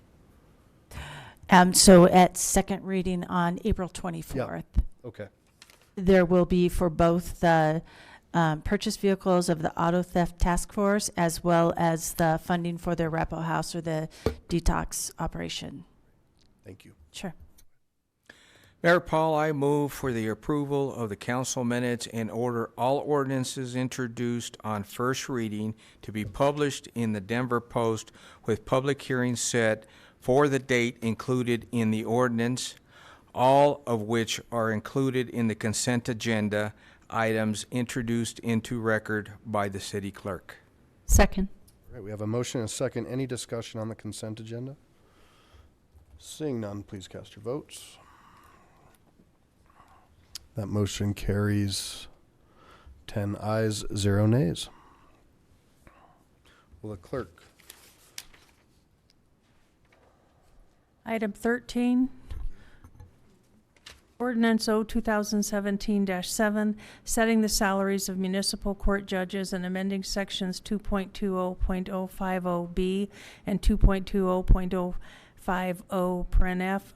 Speaker 14: So at second reading on April 24th.
Speaker 1: Okay.
Speaker 14: There will be for both the purchase vehicles of the auto theft task force as well as the funding for the Arapahoe House or the detox operation.
Speaker 1: Thank you.
Speaker 14: Sure.
Speaker 3: Mayor Paul, I move for the approval of the council minutes and order all ordinances introduced on first reading to be published in the Denver Post with public hearings set for the date included in the ordinance, all of which are included in the consent agenda items introduced into record by the city clerk.
Speaker 6: Second.
Speaker 1: All right, we have a motion and a second. Any discussion on the consent agenda? Seeing none, please cast your votes. That motion carries 10 ayes, 0 nays. Will the clerk?
Speaker 2: Item 13, Ordinance O 2017-7, setting the salaries of municipal court judges and amending sections 2.20.050B and 2.20.050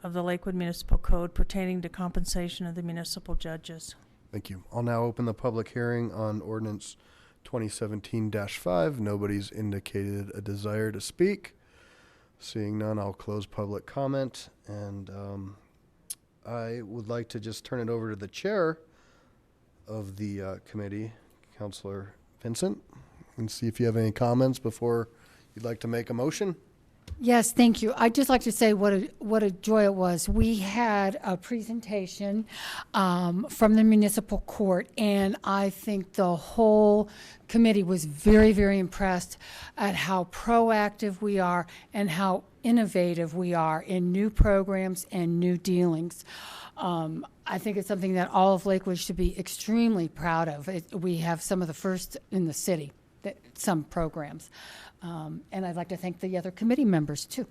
Speaker 2: of the Lakewood Municipal Code pertaining to compensation of the municipal judges.
Speaker 1: Thank you. I'll now open the public hearing on ordinance 2017-5. Nobody's indicated a desire to speak. Seeing none, I'll close public comment, and I would like to just turn it over to the chair of the committee, Councilor Vincent, and see if you have any comments before you'd like to make a motion.
Speaker 4: Yes, thank you. I'd just like to say what a joy it was. We had a presentation from the municipal court, and I think the whole committee was very, very impressed at how proactive we are and how innovative we are in new programs and new dealings. I think it's something that all of Lakewood should be extremely proud of. We have some of the first in the city, some programs. And I'd like to thank the other committee members, too.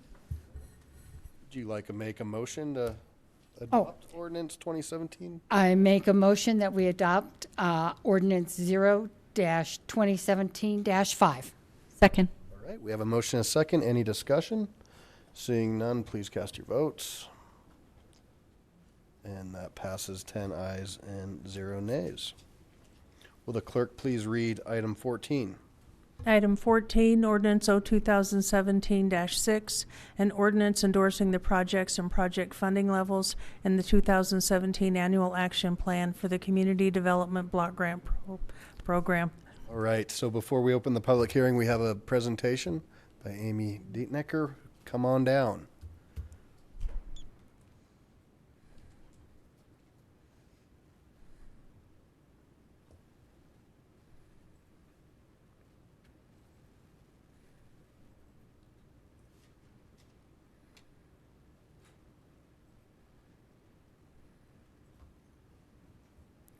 Speaker 1: Would you like to make a motion to adopt ordinance 2017?
Speaker 4: I make a motion that we adopt ordinance 0-2017-5.
Speaker 6: Second.
Speaker 1: All right, we have a motion and a second. Any discussion? Seeing none, please cast your votes. And that passes 10 ayes and 0 nays. Will the clerk please read item 14?
Speaker 2: Item 14, Ordinance O 2017-6, an ordinance endorsing the projects and project funding levels in the 2017 Annual Action Plan for the Community Development Block Grant Program.
Speaker 1: All right, so before we open the public hearing, we have a presentation by Amy Dietnecker. Come on down.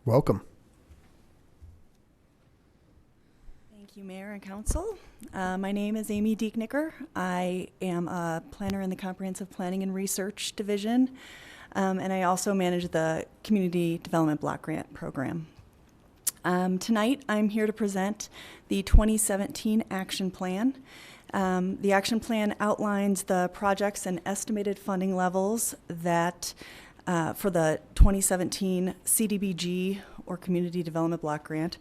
Speaker 1: Welcome.
Speaker 9: Thank you, Mayor and Council. My name is Amy Dieknicker. I am a planner in the Comprehensive Planning and Research Division, and I also manage the Community Development Block Grant Program. Tonight, I'm here to present the 2017 Action Plan. The Action Plan outlines the projects and estimated funding levels that for the 2017 CDBG, or Community Development Block Grant,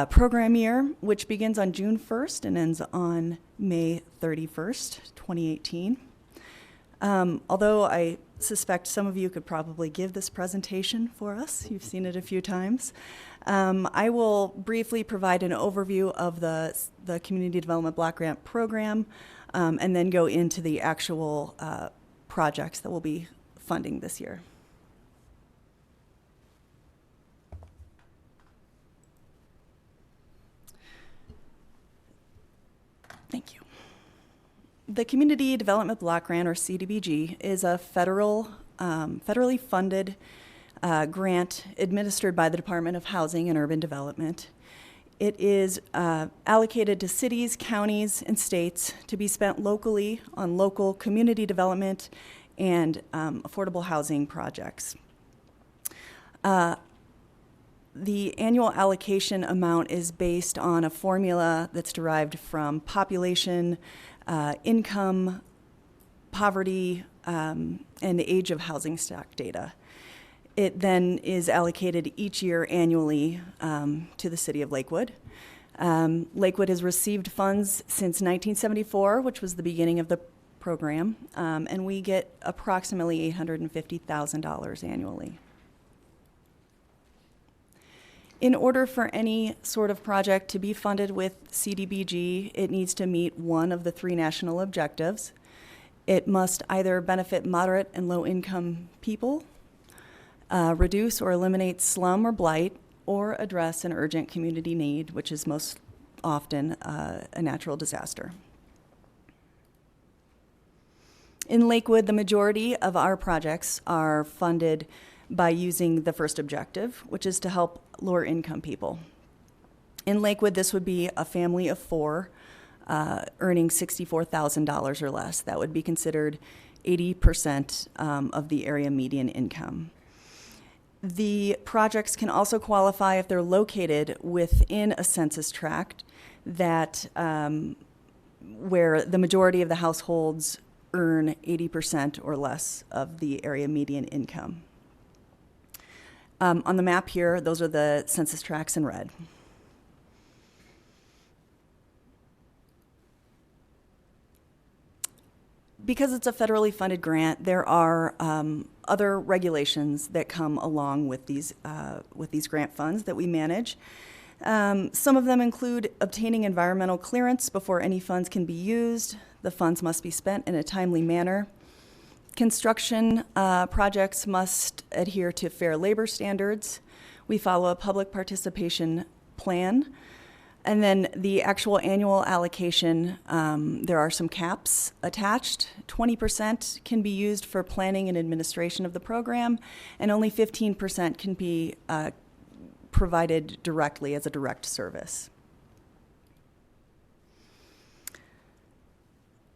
Speaker 9: program year, which begins on June 1st and ends on May 31st, 2018. Although I suspect some of you could probably give this presentation for us, you've seen it a few times, I will briefly provide an overview of the Community Development Block Grant program, and then go into the actual projects that we'll be funding this year. Thank you. The Community Development Block Grant, or CDBG, is a federally funded grant administered by the Department of Housing and Urban Development. It is allocated to cities, counties, and states to be spent locally on local community development and affordable housing projects. The annual allocation amount is based on a formula that's derived from population, income, poverty, and age of housing stock data. It then is allocated each year annually to the city of Lakewood. Lakewood has received funds since 1974, which was the beginning of the program, and we get approximately $850,000 annually. In order for any sort of project to be funded with CDBG, it needs to meet one of the 3 national objectives. It must either benefit moderate and low-income people, reduce or eliminate slum or blight, or address an urgent community need, which is most often a natural disaster. In Lakewood, the majority of our projects are funded by using the first objective, which is to help lower income people. In Lakewood, this would be a family of 4 earning $64,000 or less. That would be considered 80% of the area median income. The projects can also qualify if they're located within a census tract that where the majority of the households earn 80% or less of the area median income. On the map here, those are the census tracts in red. Because it's a federally funded grant, there are other regulations that come along with these grant funds that we manage. Some of them include obtaining environmental clearance before any funds can be used. The funds must be spent in a timely manner. Construction projects must adhere to fair labor standards. We follow a public participation plan. And then the actual annual allocation, there are some caps attached. 20% can be used for planning and administration of the program, and only 15% can be provided directly as a direct service.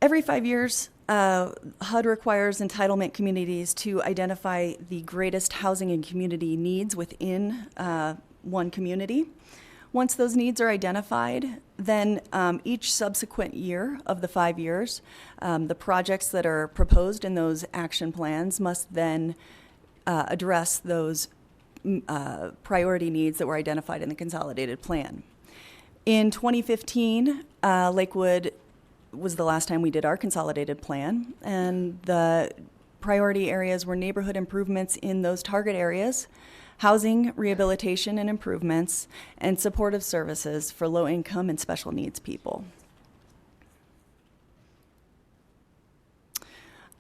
Speaker 9: Every 5 years, HUD requires entitlement communities to identify the greatest housing and community needs within one community. Once those needs are identified, then each subsequent year of the 5 years, the projects that are proposed in those action plans must then address those priority needs that were identified in the consolidated plan. In 2015, Lakewood was the last time we did our consolidated plan, and the priority areas were neighborhood improvements in those target areas, housing, rehabilitation and improvements, and supportive services for low-income and special needs people.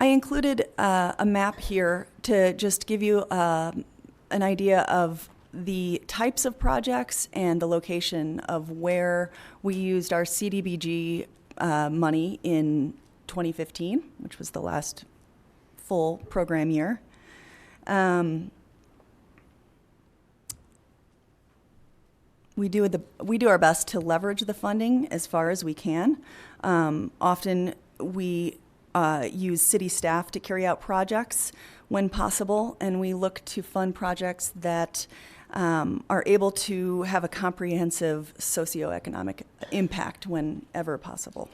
Speaker 9: I included a map here to just give you an idea of the types of projects and the location of where we used our CDBG money in 2015, which was the last full program year. We do our best to leverage the funding as far as we can. Often we use city staff to carry out projects when possible, and we look to fund projects that are able to have a comprehensive socioeconomic impact whenever possible.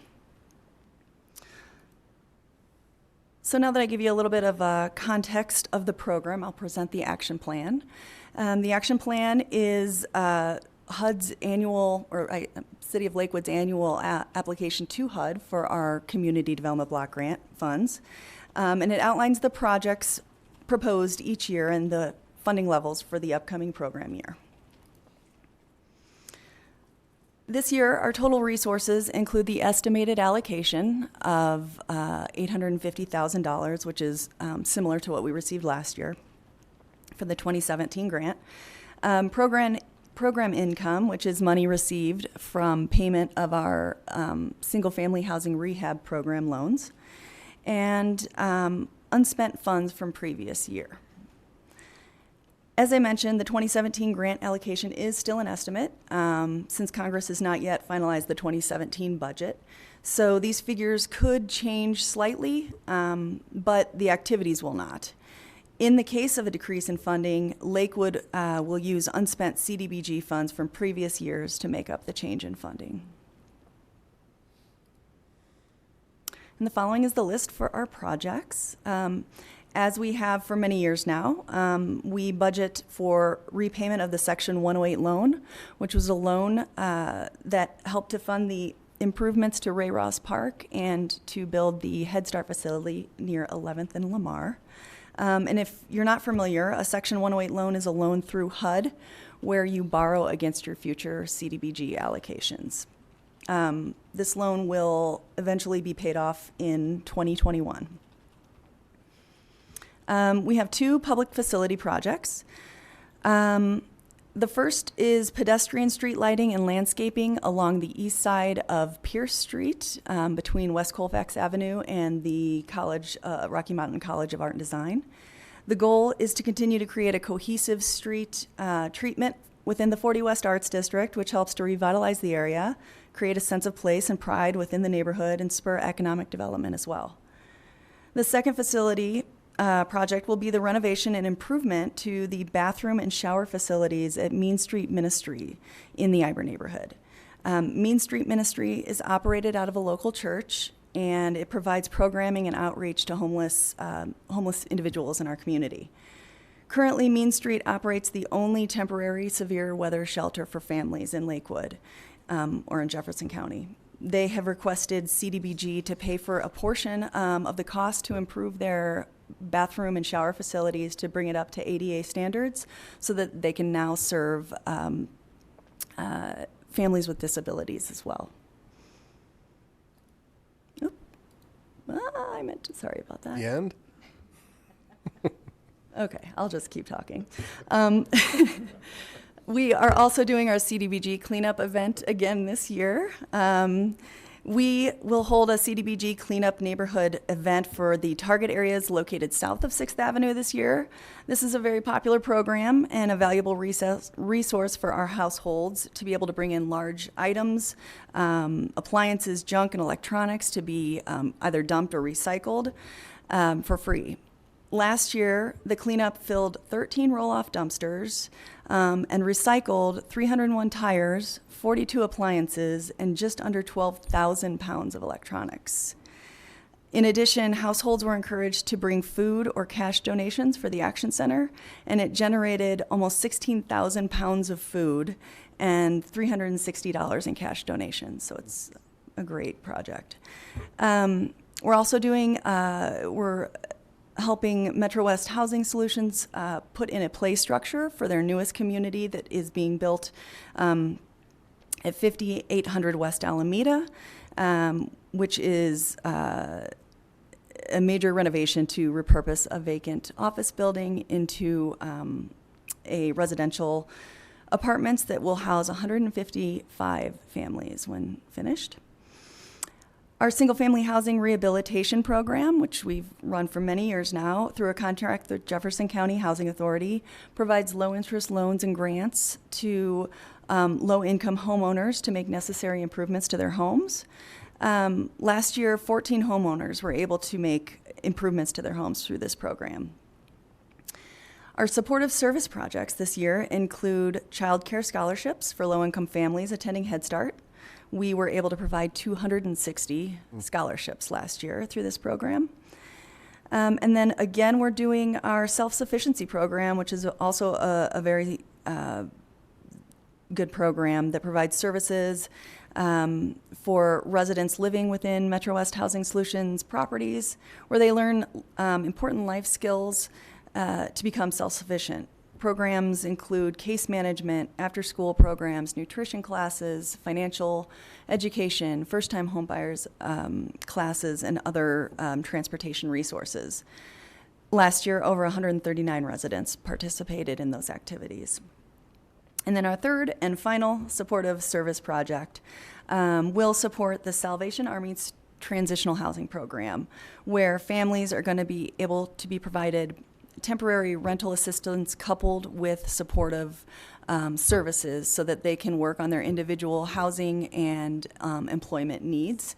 Speaker 9: So now that I give you a little bit of context of the program, I'll present the action plan. The action plan is HUD's annual, or City of Lakewood's annual application to HUD for our Community Development Block Grant funds. And it outlines the projects proposed each year and the funding levels for the upcoming program year. This year, our total resources include the estimated allocation of $850,000, which is similar to what we received last year for the 2017 grant. Program income, which is money received from payment of our single-family housing rehab program loans, and unspent funds from previous year. As I mentioned, the 2017 grant allocation is still an estimate since Congress has not yet finalized the 2017 budget. So these figures could change slightly, but the activities will not. In the case of a decrease in funding, Lakewood will use unspent CDBG funds from previous years to make up the change in funding. And the following is the list for our projects. As we have for many years now, we budget for repayment of the Section 108 loan, which was a loan that helped to fund the improvements to Ray Ross Park and to build the Head Start facility near 11th and Lamar. And if you're not familiar, a Section 108 loan is a loan through HUD where you borrow against your future CDBG allocations. This loan will eventually be paid off in 2021. We have two public facility projects. The first is pedestrian street lighting and landscaping along the east side of Pierce Street between West Colfax Avenue and the college, Rocky Mountain College of Art and Design. The goal is to continue to create a cohesive street treatment within the 40 West Arts District, which helps to revitalize the area, create a sense of place and pride within the neighborhood, and spur economic development as well. The second facility project will be the renovation and improvement to the bathroom and shower facilities at Mean Street Ministry in the Iber neighborhood. Mean Street Ministry is operated out of a local church, and it provides programming and outreach to homeless individuals in our community. Currently, Mean Street operates the only temporary severe weather shelter for families in Lakewood or in Jefferson County. They have requested CDBG to pay for a portion of the cost to improve their bathroom and shower facilities to bring it up to ADA standards so that they can now serve families with disabilities as well. Oop. I meant to, sorry about that.
Speaker 1: The end?
Speaker 9: Okay, I'll just keep talking. We are also doing our CDBG cleanup event again this year. We will hold a CDBG cleanup neighborhood event for the target areas located south of 6th Avenue this year. This is a very popular program and a valuable resource for our households to be able to bring in large items, appliances, junk, and electronics to be either dumped or recycled for free. Last year, the cleanup filled 13 roll-off dumpsters and recycled 301 tires, 42 appliances, and just under 12,000 pounds of electronics. In addition, households were encouraged to bring food or cash donations for the Action Center, and it generated almost 16,000 pounds of food and $360 in cash donations, so it's a great project. We're also doing, we're helping Metro West Housing Solutions put in a play structure for their newest community that is being built at 5800 West Alameda, which is a major renovation to repurpose a vacant office building into a residential apartments that will house 155 families when finished. Our single-family housing rehabilitation program, which we've run for many years now through a contract with Jefferson County Housing Authority, provides low-interest loans and grants to low-income homeowners to make necessary improvements to their homes. Last year, 14 homeowners were able to make improvements to their homes through this program. Our supportive service projects this year include child care scholarships for low-income families attending Head Start. We were able to provide 260 scholarships last year through this program. And then again, we're doing our self-sufficiency program, which is also a very good program that provides services for residents living within Metro West Housing Solutions properties, where they learn important life skills to become self-sufficient. Programs include case management, after-school programs, nutrition classes, financial education, first-time homebuyers classes, and other transportation resources. Last year, over 139 residents participated in those activities. And then our third and final supportive service project will support the Salvation Army's transitional housing program, where families are going to be able to be provided temporary rental assistance coupled with supportive services so that they can work on their individual housing and employment needs,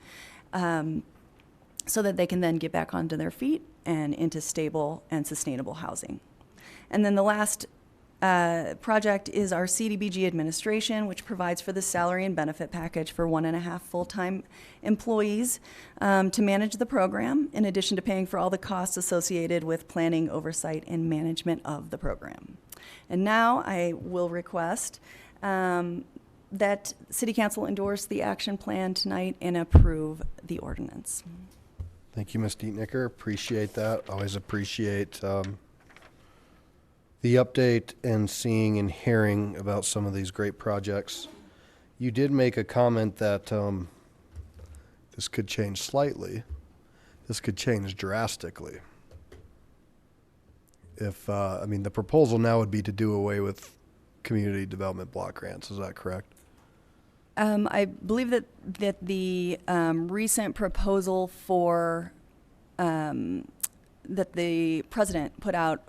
Speaker 9: so that they can then get back onto their feet and into stable and sustainable housing. And then the last project is our CDBG administration, which provides for the salary and benefit package for 1.5 full-time employees to manage the program, in addition to paying for all the costs associated with planning, oversight, and management of the program. And now I will request that City Council endorse the action plan tonight and approve the ordinance.
Speaker 1: Thank you, Ms. Dietnicker. Appreciate that. Always appreciate the update and seeing and hearing about some of these great projects. You did make a comment that this could change slightly. This could change drastically. If, I mean, the proposal now would be to do away with community development block grants. Is that correct?
Speaker 9: I believe that the recent proposal for that the president put out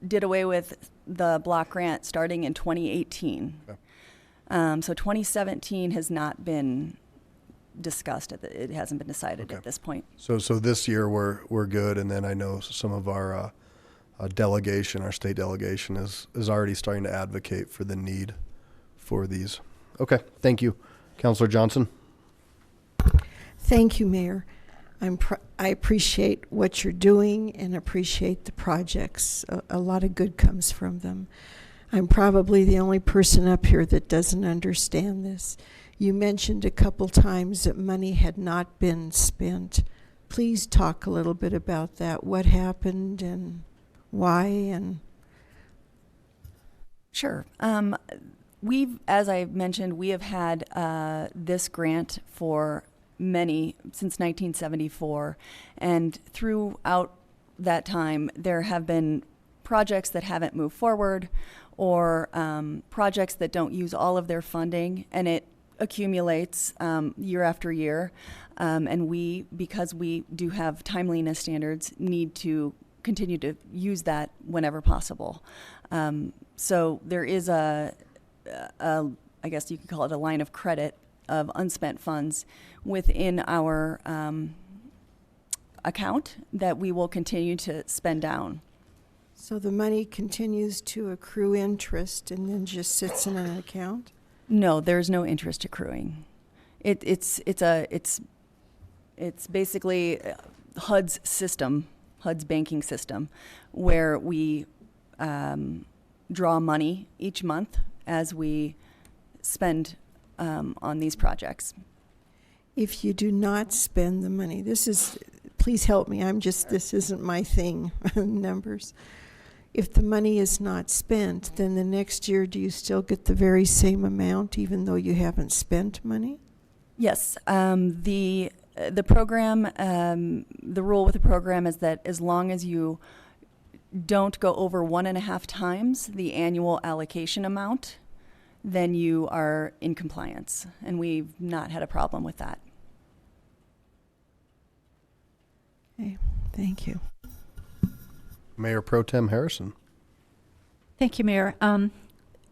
Speaker 9: did away with the block grant starting in 2018. Okay. So 2017 has not been discussed. It hasn't been decided at this point.
Speaker 1: So this year we're good, and then I know some of our delegation, our state delegation, is already starting to advocate for the need for these. Okay, thank you. Councilor Johnson.
Speaker 15: Thank you, Mayor. I appreciate what you're doing and appreciate the projects. A lot of good comes from them. I'm probably the only person up here that doesn't understand this. You mentioned a couple times that money had not been spent. Please talk a little bit about that. What happened and why? And
Speaker 9: sure. As I mentioned, we have had this grant for since 1974, and throughout that time there have been projects that haven't moved forward, or projects that don't use all of their funding, and it accumulates year after year, and because we do have timeliness standards, need to continue to use that whenever possible. So there is I guess you could call it a line of credit of unspent funds within our account that we will continue to spend down.
Speaker 15: so the money continues to accrue interest and then just sits in an account?
Speaker 9: No, there's no interest accruing. It's basically HUD's system, HUD's banking system, where we draw money each month as we spend on these projects.
Speaker 15: If you do not spend the money, please help me, this isn't my thing, numbers. If the money is not spent, then the next year, do you still get the very same amount even though you haven't spent money?
Speaker 9: Yes, the program, the rule with the program is that as long as you don't go over 1.5 times the annual allocation amount, then you are in compliance, and we've not had a problem with that.
Speaker 15: Okay, thank you.
Speaker 1: Mayor Pro Tem Harrison.
Speaker 6: Thank you, Mayor.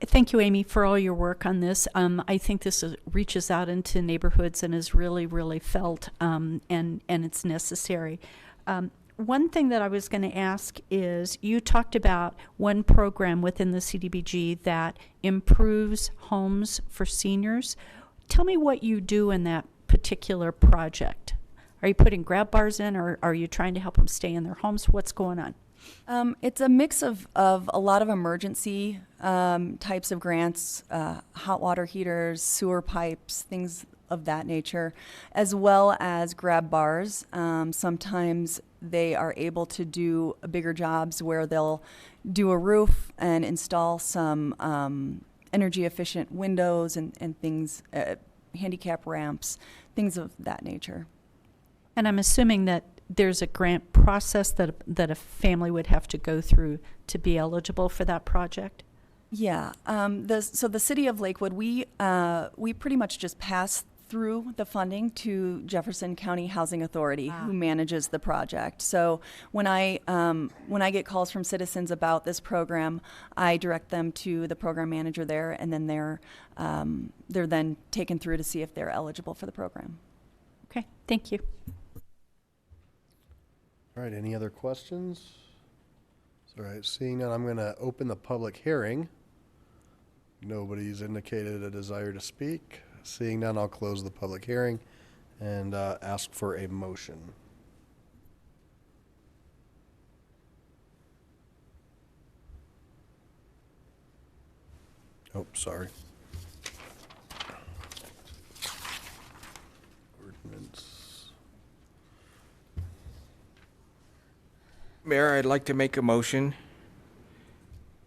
Speaker 6: Thank you, Amy, for all your work on this. I think this reaches out into neighborhoods and is really, really felt, and it's necessary. One thing that I was going to ask is, you talked about one program within the CDBG that improves homes for seniors. Tell me what you do in that particular project. Are you putting grab bars in, or are you trying to help them stay in their homes? What's going on?
Speaker 9: It's a mix of a lot of emergency types of grants, hot water heaters, sewer pipes, things of that nature, as well as grab bars. Sometimes they are able to do bigger jobs where they'll do a roof and install some energy efficient windows and things, handicap ramps, things of that nature.
Speaker 6: And I'm assuming that there's a grant process that a family would have to go through to be eligible for that project?
Speaker 9: Yeah. So the city of Lakewood, we pretty much just pass through the funding to Jefferson County Housing Authority, who manages the project. So when I get calls from citizens about this program, I direct them to the program manager there, and then they're then taken through to see if they're eligible for the program.
Speaker 6: Okay, thank you.
Speaker 1: All right, any other questions? All right, seeing none, I'm going to open the public hearing. Nobody's indicated a desire to speak. Seeing none, I'll close the public hearing and ask for a motion. Oh, sorry. Ordinance.
Speaker 3: Mayor, I'd like to make a motion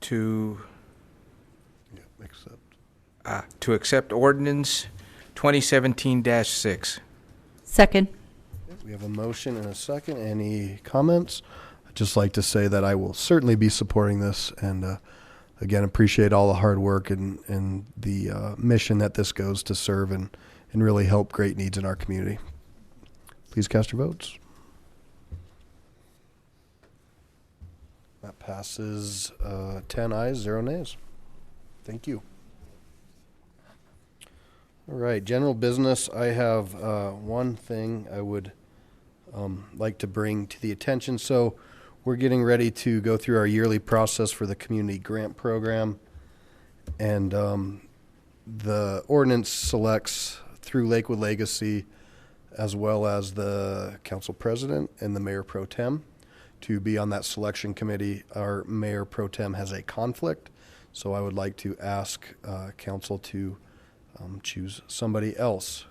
Speaker 3: to accept ordinance 2017-6.
Speaker 6: Second.
Speaker 1: We have a motion and a second. Any comments? I'd just like to say that I will certainly be supporting this, and again, appreciate all the hard work and the mission that this goes to serve and really help great needs in our community. Please cast your votes. That passes 10 ayes, 0 nays. Thank you. All right, general business. I have one thing I would like to bring to the attention. So we're getting ready to go through our yearly process for the community grant program. And the ordinance selects through Lakewood Legacy, as well as the council president and the mayor pro tem, to be on that selection committee. Our mayor pro tem has a conflict, so I would like to ask council to choose somebody else.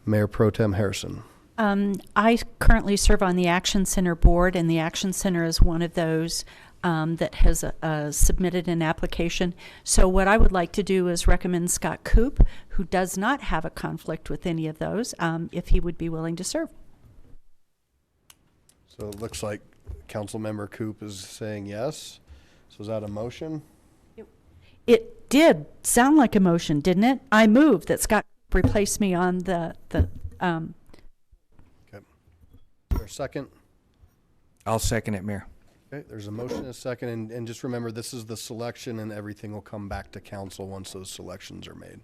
Speaker 1: Mayor pro tem Harrison.
Speaker 6: I currently serve on the Action Center board, and the Action Center is one of those that has submitted an application. So what I would like to do is recommend Scott Coop, who does not have a conflict with any of those, if he would be willing to serve.
Speaker 1: So it looks like Councilmember Coop is saying yes. So is that a motion?
Speaker 6: It did sound like a motion, didn't it? I move that Scott replace me on the
Speaker 1: Okay. Is there a second?
Speaker 3: I'll second it, Mayor.
Speaker 1: Okay, there's a motion and a second, and just remember, this is the selection, and everything will come back to council once those selections are made.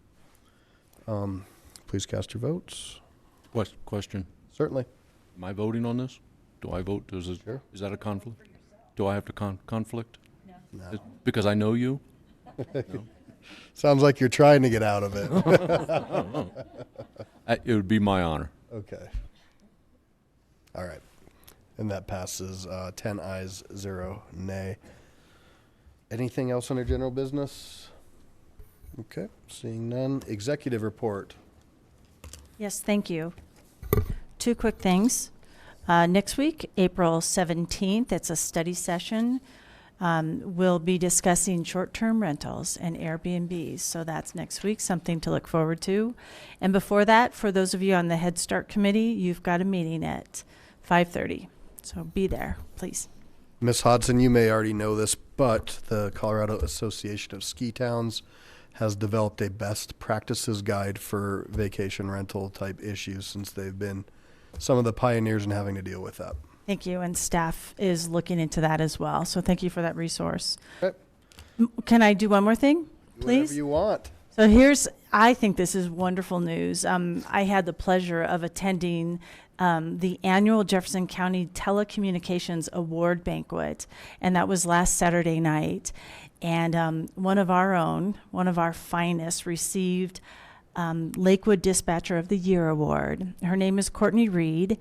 Speaker 1: Please cast your votes.
Speaker 10: Question.
Speaker 1: Certainly.
Speaker 10: Am I voting on this? Do I vote? Is that a conflict? Do I have to conflict?
Speaker 1: No.
Speaker 10: Because I know you?
Speaker 1: No. Sounds like you're trying to get out of it.
Speaker 10: It would be my honor.
Speaker 1: Okay. All right. And that passes 10 ayes, 0 nay. Anything else under general business? Okay, seeing none. Executive report.
Speaker 14: Yes, thank you. Two quick things. Next week, April 17th, it's a study session. We'll be discussing short-term rentals and Airbnbs. So that's next week, something to look forward to. And before that, for those of you on the Head Start Committee, you've got a meeting at 5:30. So be there, please.
Speaker 1: Ms. Hodson, you may already know this, but the Colorado Association of Ski Towns has developed a best practices guide for vacation rental type issues, since they've been some of the pioneers in having to deal with that.
Speaker 14: Thank you, and staff is looking into that as well. So thank you for that resource.
Speaker 1: Okay.
Speaker 14: Can I do one more thing, please?
Speaker 1: Whatever you want.
Speaker 14: So I think this is wonderful news. I had the pleasure of attending the annual Jefferson County Telecommunications Award Banquet, and that was last Saturday night. And one of our finest, received Lakewood Dispatcher of the Year Award. Her name is Courtney Reed.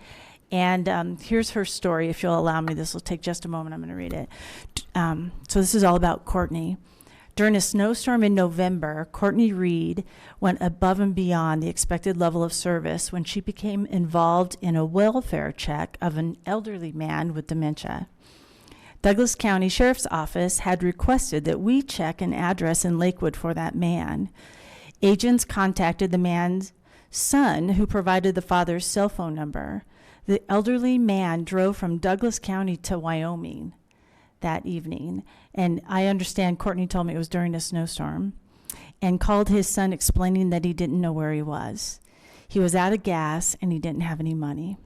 Speaker 14: And here's her story. If you'll allow me, this will take just a moment. I'm going to read it. So this is all about Courtney. During a snowstorm in November, Courtney Reed went above and beyond the expected level of service when she became involved in a welfare check of an elderly man with dementia. Douglas County Sheriff's Office had requested that we check an address in Lakewood for that man. Agents contacted the man's son, who provided the father's cell phone number. The elderly man drove from Douglas County to Wyoming that evening, and I understand Courtney told me it was during a snowstorm, and called his son explaining that he didn't know where he was. He was out of gas and he didn't have any money.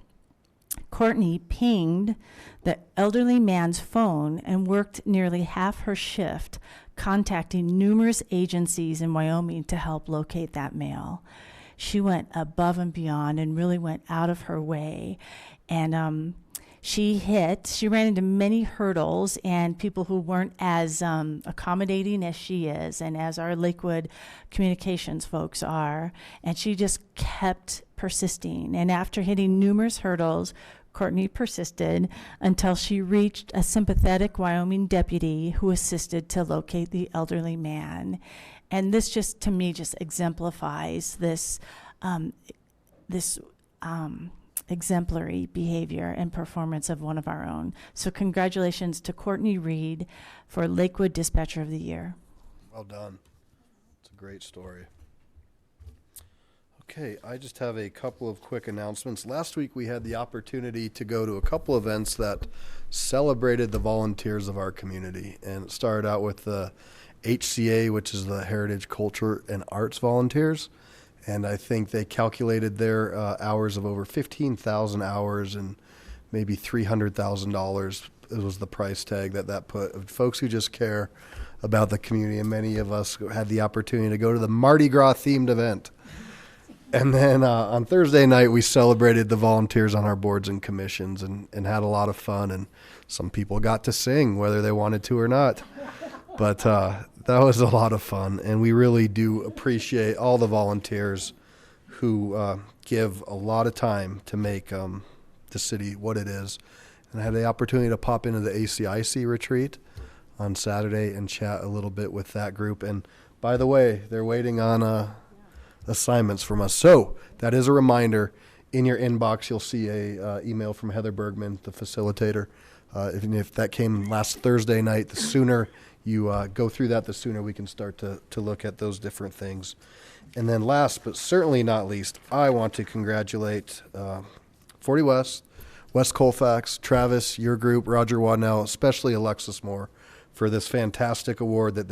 Speaker 14: Courtney pinged the elderly man's phone and worked nearly half her shift, contacting numerous agencies in Wyoming to help locate that male. She went above and beyond and really went out of her way. And she ran into many hurdles and people who weren't as accommodating as she is and as our Lakewood communications folks are. And she just kept persisting. And after hitting numerous hurdles, Courtney persisted until she reached a sympathetic Wyoming deputy who assisted to locate the elderly man. And this just, to me, just exemplifies this exemplary behavior and performance of one of our own. So congratulations to Courtney Reed for Lakewood Dispatcher of the Year.
Speaker 1: Well done. It's a great story. Okay, I just have a couple of quick announcements. Last week we had the opportunity to go to a couple events that celebrated the volunteers of our community. And it started out with the HCA, which is the Heritage, Culture, and Arts Volunteers. And I think they calculated their hours of over 15,000 hours and maybe $300,000. It was the price tag that put. Folks who just care about the community, and many of us had the opportunity to go to the Mardi Gras themed event. And then on Thursday night, we celebrated the volunteers on our boards and commissions and had a lot of fun. And some people got to sing, whether they wanted to or not. But that was a lot of fun. And we really do appreciate all the volunteers who give a lot of time to make the city what it is. And I had the opportunity to pop into the ACIC retreat on Saturday and chat a little bit with that group. And by the way, they're waiting on assignments from us. So that is a reminder. In your inbox, you'll see a email from Heather Bergman, the facilitator. If that came last Thursday night, the sooner you go through that, the sooner we can start to look at those different things. And then last, but certainly not least, I want to congratulate 40 West, West Colfax, Travis, your group, Roger Wadnell, especially Alexis Moore, for this fantastic award that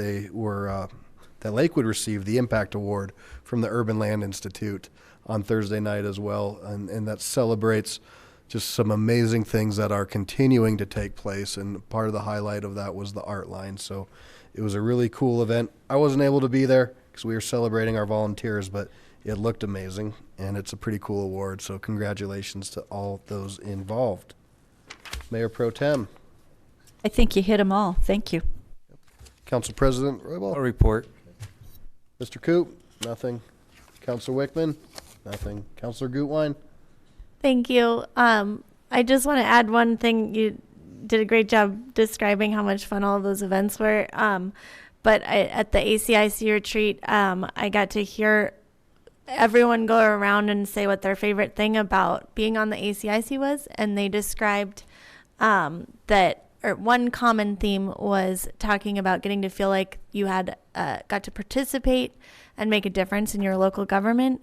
Speaker 1: that Lakewood received, the Impact Award from the Urban Land Institute on Thursday night as well. And that celebrates just some amazing things that are continuing to take place. And part of the highlight of that was the art line. So it was a really cool event. I wasn't able to be there because we were celebrating our volunteers, but it looked amazing. And it's a pretty cool award. So congratulations to all those involved. Mayor Pro Tem.
Speaker 6: I think you hit them all. Thank you.
Speaker 1: Council President Roybal.
Speaker 3: A report.
Speaker 1: Mr. Coop, nothing. Councilor Wickman, nothing. Councilor Gutwein.
Speaker 11: Thank you. I just want to add one thing. You did a great job describing how much fun all of those events were. But at the ACIC retreat, I got to hear everyone go around and say what their favorite thing about being on the ACIC was. And they described one common theme was talking about getting to feel like you had got to participate and make a difference in your local government.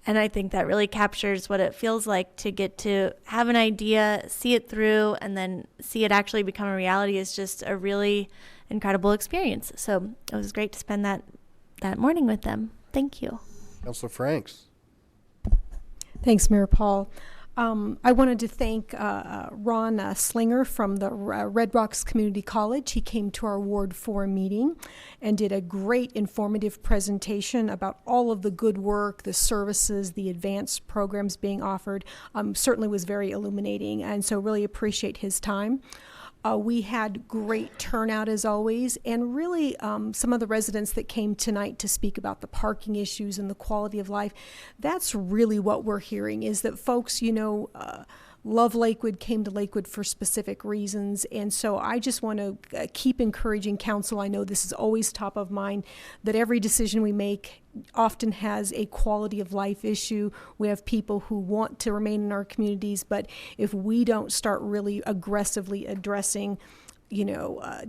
Speaker 11: And I think that really captures what it feels like to get to have an idea, see it through, and then see it actually become a reality is just a really incredible experience. So it was great to spend that morning with them. Thank you.
Speaker 1: Councilor Franks.
Speaker 13: Thanks, Mayor Paul. I wanted to thank Ron Slinger from the Red Rocks Community College. He came to our Ward 4 meeting and did a great informative presentation about all of the good work, the services, the advanced programs being offered. Certainly was very illuminating, and so really appreciate his time. We had great turnout as always, and really some of the residents that came tonight to speak about the parking issues and the quality of life, that's really what we're hearing is that folks, love Lakewood, came to Lakewood for specific reasons. And so I just want to keep encouraging council. I know this is always top of mind, that every decision we make often has a quality of life issue. We have people who want to remain in our communities, but if we don't start really aggressively addressing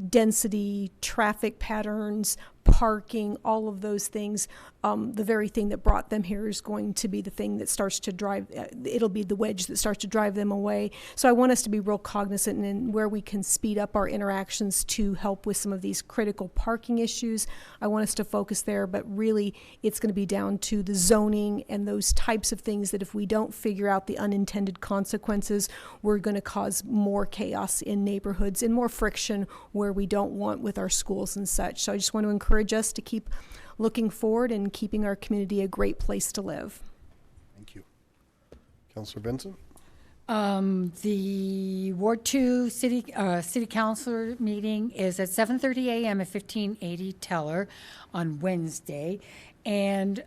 Speaker 13: density, traffic patterns, parking, all of those things. The very thing that brought them here is going to be the thing that starts to drive, it'll be the wedge that starts to drive them away. So I want us to be real cognizant in where we can speed up our interactions to help with some of these critical parking issues. I want us to focus there, but really it's going to be down to the zoning and those types of things that if we don't figure out the unintended consequences, we're going to cause more chaos in neighborhoods and more friction where we don't want with our schools and such. So I just want to encourage us to keep looking forward and keeping our community a great place to live.
Speaker 1: Thank you. Councilor Benson?
Speaker 4: The Ward 2 City Councilor meeting is at 7:30 a.m. at 1580 Teller on Wednesday. And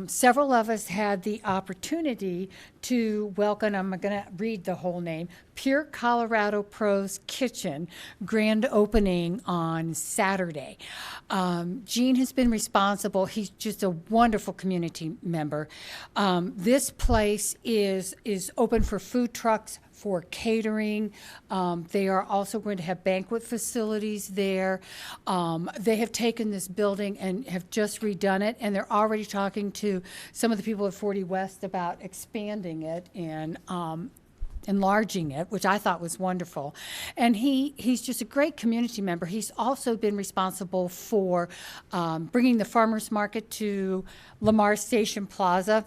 Speaker 4: several of us had the opportunity to welcome, I'm going to read the whole name, Pure Colorado Pros Kitchen, grand opening on Saturday. Gene has been responsible. He's just a wonderful community member. This place is open for food trucks, for catering. They are also going to have banquet facilities there. They have taken this building and have just redone it, and they're already talking to some of the people at 40 West about expanding it and enlarging it, which I thought was wonderful. And he's just a great community member. He's also been responsible for bringing the farmers market to Lamar Station Plaza,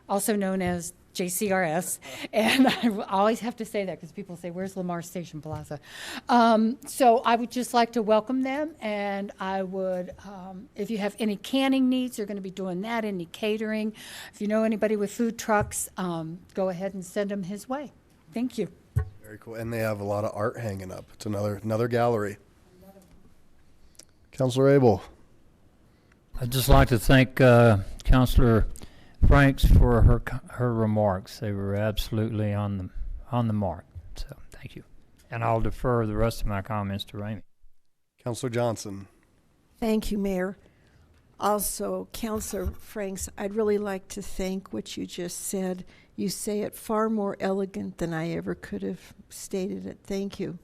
Speaker 4: also known as JCRS, and I always have to say that because people say, where's Lamar Station Plaza? So I would just like to welcome them, and I would, if you have any canning needs, they're going to be doing that, any catering. If you know anybody with food trucks, go ahead and send them his way. Thank you.
Speaker 1: Very cool. And they have a lot of art hanging up. It's another gallery. Councilor Abel?
Speaker 12: I'd just like to thank Councilor Franks for her remarks. They were absolutely on the mark. So thank you. And I'll defer the rest of my comments to Ramey.
Speaker 1: Councilor Johnson?
Speaker 15: Thank you, Mayor. Also, Councilor Franks, I'd really like to thank what you just said. You say it far more elegant than I ever could have stated it. Thank you.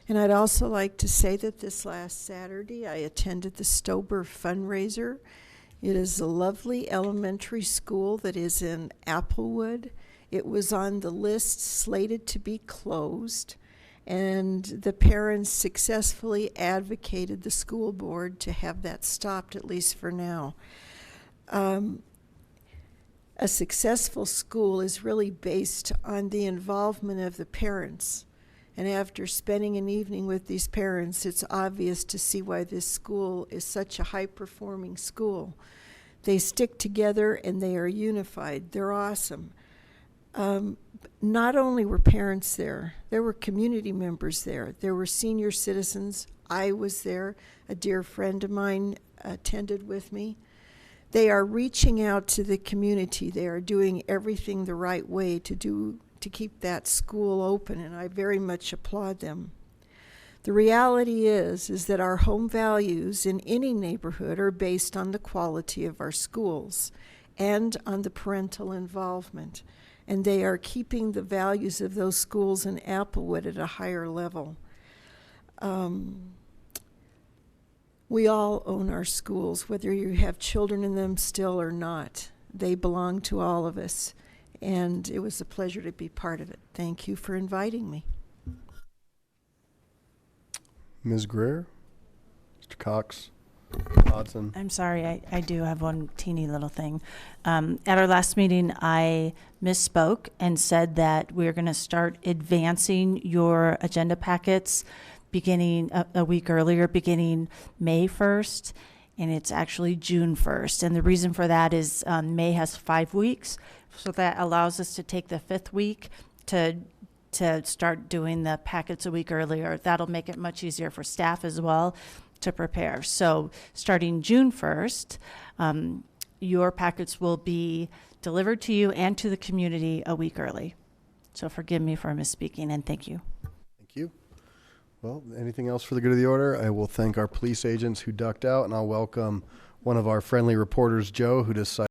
Speaker 15: And I'd also like to say that this last Saturday I attended the Stober fundraiser. It is a lovely elementary school that is in Applewood. It was on the list slated to be closed, and the parents successfully advocated the school board to have that stopped, at least for now. A successful school is really based on the involvement of the parents. And after spending an evening with these parents, it's obvious to see why this school is such a high-performing school. They stick together and they are unified. They're awesome. Not only were parents there were community members there. There were senior citizens. I was there. A dear friend of mine attended with me. They are reaching out to the community. They are doing everything the right way to keep that school open, and I very much applaud them. The reality is that our home values in any neighborhood are based on the quality of our schools and on the parental involvement, and they are keeping the values of those schools in Applewood at a higher level. We all own our schools, whether you have children in them still or not. They belong to all of us, and it was a pleasure to be part of it. Thank you for inviting me.
Speaker 1: Ms. Greer? Mr. Cox? Dodson?
Speaker 14: I'm sorry, I do have one teeny little thing. At our last meeting, I misspoke and said that we're going to start advancing your agenda packets beginning a week earlier, beginning May 1st, and it's actually June 1st. And the reason for that is May has 5 weeks, so that allows us to take the 5th week to start doing the packets a week earlier. That'll make it much easier for staff as well to prepare. So starting June 1st, your packets will be delivered to you and to the community a week early. So forgive me for misspeaking, and thank you.
Speaker 1: Thank you. Well, anything else for the good of the order? I will thank our police agents who ducked out, and I'll welcome one of our friendly reporters, Joe, who decided